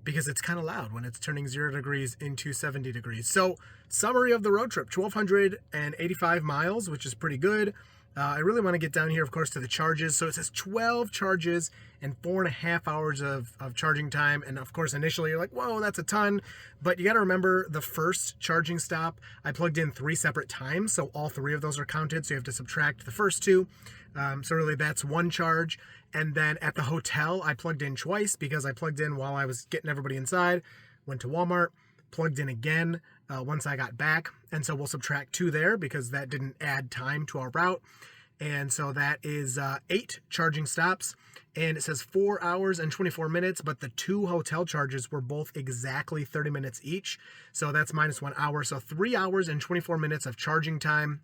because it's kind of loud when it's turning 0 degrees into 70 degrees. So summary of the road trip, 1,285 miles, which is pretty good. I really want to get down here, of course, to the charges. So it says 12 charges and 4.5 hours of charging time. And of course, initially you're like, whoa, that's a ton. But you got to remember the first charging stop, I plugged in 3 separate times. So all 3 of those are counted. So you have to subtract the first 2. So really that's 1 charge. And then at the hotel, I plugged in twice because I plugged in while I was getting everybody inside, went to Walmart, plugged in again once I got back. And so we'll subtract 2 there because that didn't add time to our route. And so that is 8 charging stops, and it says 4 hours and 24 minutes, but the 2 hotel charges were both exactly 30 minutes each. So that's minus 1 hour. So 3 hours and 24 minutes of charging time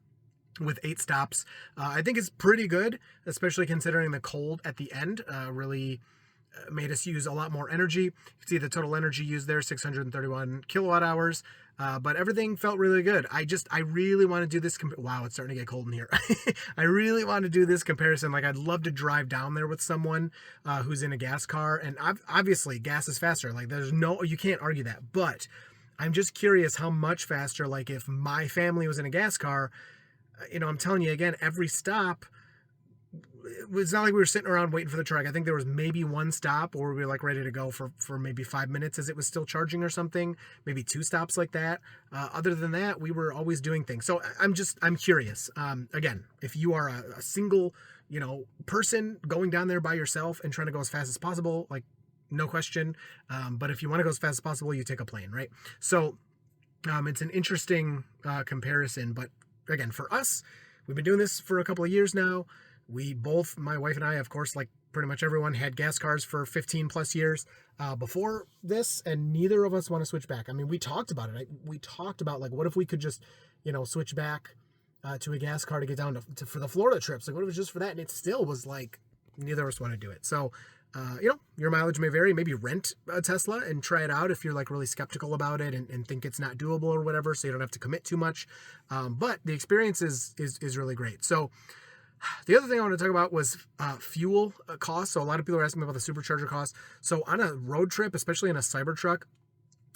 with 8 stops. I think it's pretty good, especially considering the cold at the end really made us use a lot more energy. You can see the total energy used there, 631 kilowatt hours. But everything felt really good. I really want to do this. Wow, it's starting to get cold in here. I really want to do this comparison. Like, I'd love to drive down there with someone who's in a gas car. And obviously, gas is faster. Like, you can't argue that. But I'm just curious how much faster, like, if my family was in a gas car, I'm telling you again, every stop, it's not like we were sitting around waiting for the truck. I think there was maybe one stop where we were like ready to go for maybe 5 minutes as it was still charging or something, maybe 2 stops like that. Other than that, we were always doing things. So I'm curious. Again, if you are a single, person going down there by yourself and trying to go as fast as possible, like no question. But if you want to go as fast as possible, you take a plane, right? So it's an interesting comparison. But again, for us, we've been doing this for a couple of years now. We both, my wife and I, of course, like pretty much everyone, had gas cars for 15 plus years before this, and neither of us want to switch back. I mean, we talked about it. We talked about, like, what if we could just, switch back to a gas car to get down to for the Florida trips? Like, what if it was just for that? And it still was like, neither of us want to do it. So, your mileage may vary. Maybe rent a Tesla and try it out if you're like really skeptical about it and think it's not doable or whatever, so you don't have to commit too much. But the experience is really great. So, the other thing I want to talk about was fuel costs. So a lot of people are asking me about the supercharger costs. So on a road trip, especially in a Cybertruck,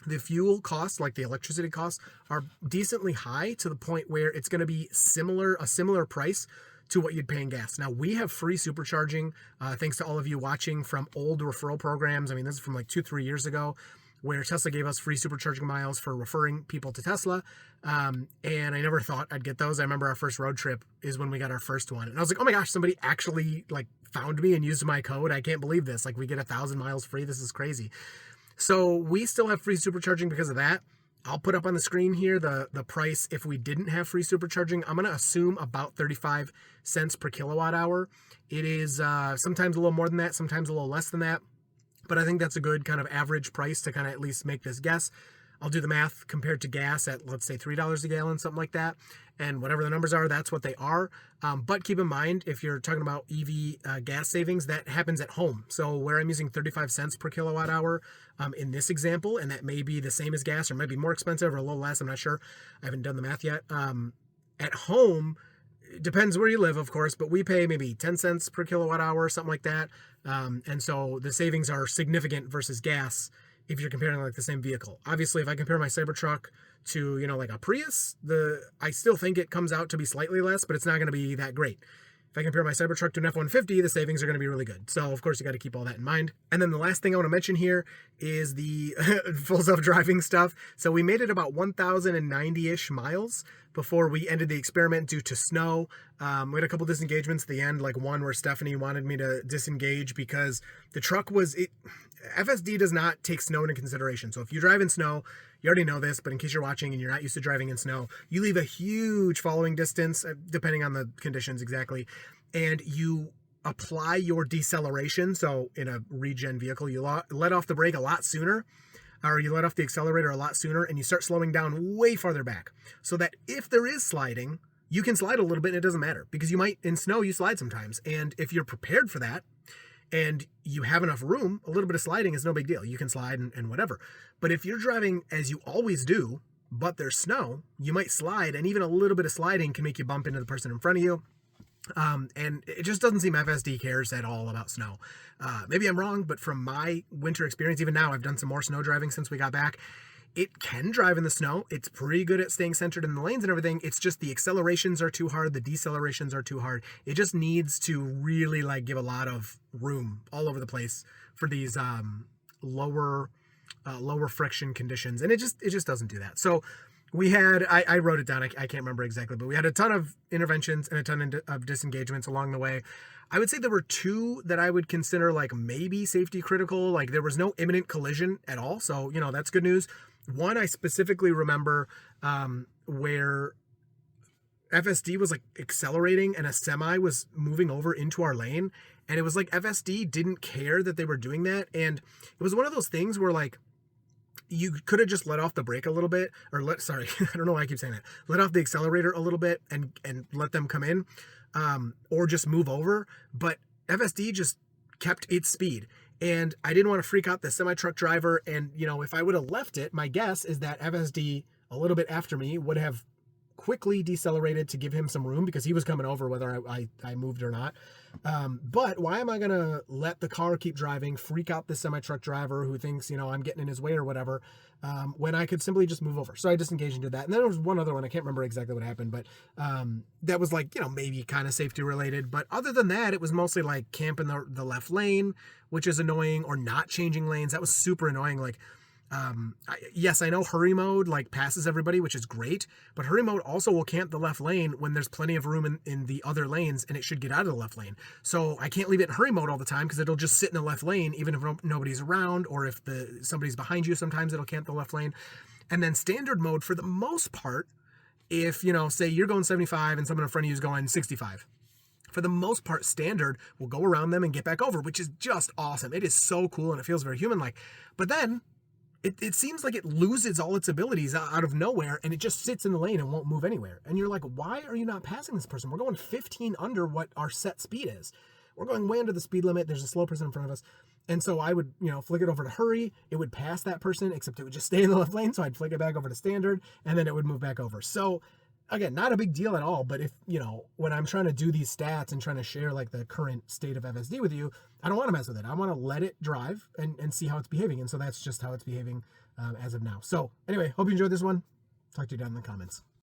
the fuel costs, like the electricity costs, are decently high to the point where it's going to be a similar price to what you'd pay in gas. Now, we have free supercharging, thanks to all of you watching from old referral programs. I mean, this is from like 2-3 years ago, where Tesla gave us free supercharging miles for referring people to Tesla. And I never thought I'd get those. I remember our first road trip is when we got our first one. And I was like, oh my gosh, somebody actually like found me and used my code. I can't believe this. Like, we get 1,000 miles free. This is crazy. So we still have free supercharging because of that. I'll put up on the screen here the price if we didn't have free supercharging. I'm going to assume about 35 cents per kilowatt hour. It is sometimes a little more than that, sometimes a little less than that. But I think that's a good kind of average price to kind of at least make this guess. I'll do the math compared to gas at, let's say, $3 a gallon, something like that. And whatever the numbers are, that's what they are. But keep in mind, if you're talking about EV gas savings, that happens at home. So where I'm using 35 cents per kilowatt hour in this example, and that may be the same as gas or might be more expensive or a little less, I'm not sure. I haven't done the math yet. At home, it depends where you live, of course, but we pay maybe 10 cents per kilowatt hour, something like that. And so the savings are significant versus gas if you're comparing like the same vehicle. Obviously, if I compare my Cybertruck to, like a Prius, I still think it comes out to be slightly less, but it's not going to be that great. If I compare my Cybertruck to an F-150, the savings are going to be really good. So, of course, you got to keep all that in mind. And then the last thing I want to mention here is the full self-driving stuff. So we made it about 1,090-ish miles before we ended the experiment due to snow. We had a couple disengagements at the end, like one where Stephanie wanted me to disengage because the truck FSD does not take snow into consideration. So if you drive in snow, you already know this, but in case you're watching and you're not used to driving in snow, you leave a huge following distance, depending on the conditions exactly, and you apply your deceleration. So in a regen vehicle, you let off the brake a lot sooner, or you let off the accelerator a lot sooner, and you start slowing down way farther back. So that if there is sliding, you can slide a little bit and it doesn't matter, because in snow, you slide sometimes. And if you're prepared for that, and you have enough room, a little bit of sliding is no big deal. You can slide and whatever. But if you're driving as you always do, but there's snow, you might slide, and even a little bit of sliding can make you bump into the person in front of you. And it just doesn't seem FSD cares at all about snow. Maybe I'm wrong, but from my winter experience, even now, I've done some more snow driving since we got back. It can drive in the snow. It's pretty good at staying centered in the lanes and everything. It's just the accelerations are too hard. The decelerations are too hard. It just needs to really give a lot of room all over the place for these lower friction conditions. And it just doesn't do that. So we had, I wrote it down. I can't remember exactly, but we had a ton of interventions and a ton of disengagements along the way. I would say there were 2 that I would consider maybe safety critical. There was no imminent collision at all. So, that's good news. One I specifically remember where FSD was accelerating and a semi was moving over into our lane. And it was FSD didn't care that they were doing that. And it was one of those things where you could have just let off the brake a little bit, or I don't know why I keep saying that. Let off the accelerator a little bit and let them come in, or just move over. But FSD just kept its speed. And I didn't want to freak out the semi-truck driver. And, if I would have left it, my guess is that FSD, a little bit after me, would have quickly decelerated to give him some room because he was coming over whether I moved or not. But why am I going to let the car keep driving, freak out the semi-truck driver who thinks, you know, I'm getting in his way or whatever, when I could simply just move over? So I disengaged and did that. And then there was one other one. I can't remember exactly what happened, but that was like, you know, maybe kind of safety related. But other than that, it was mostly like camping the left lane, which is annoying, or not changing lanes. That was super annoying. Like, yes, I know hurry mode like passes everybody, which is great, but hurry mode also will camp the left lane when there's plenty of room in the other lanes, and it should get out of the left lane. So I can't leave it in hurry mode all the time because it'll just sit in the left lane even if nobody's around, or if somebody's behind you, sometimes it'll camp the left lane. And then standard mode, for the most part, if, you know, say you're going 75 and someone in front of you is going 65, for the most part, standard will go around them and get back over, which is just awesome. It is so cool and it feels very human-like. But then it seems like it loses all its abilities out of nowhere, and it just sits in the lane and won't move anywhere. And you're like, why are you not passing this person? We're going 15 under what our set speed is. We're going way under the speed limit. There's a slow person in front of us. And so I would, you know, flick it over to hurry. It would pass that person, except it would just stay in the left lane. So I'd flick it back over to standard, and then it would move back over. So again, not a big deal at all, but if, you know, when I'm trying to do these stats and trying to share like the current state of FSD with you, I don't want to mess with it. I want to let it drive and see how it's behaving. And so that's just how it's behaving as of now. So anyway, hope you enjoyed this one. Talk to you down in the comments.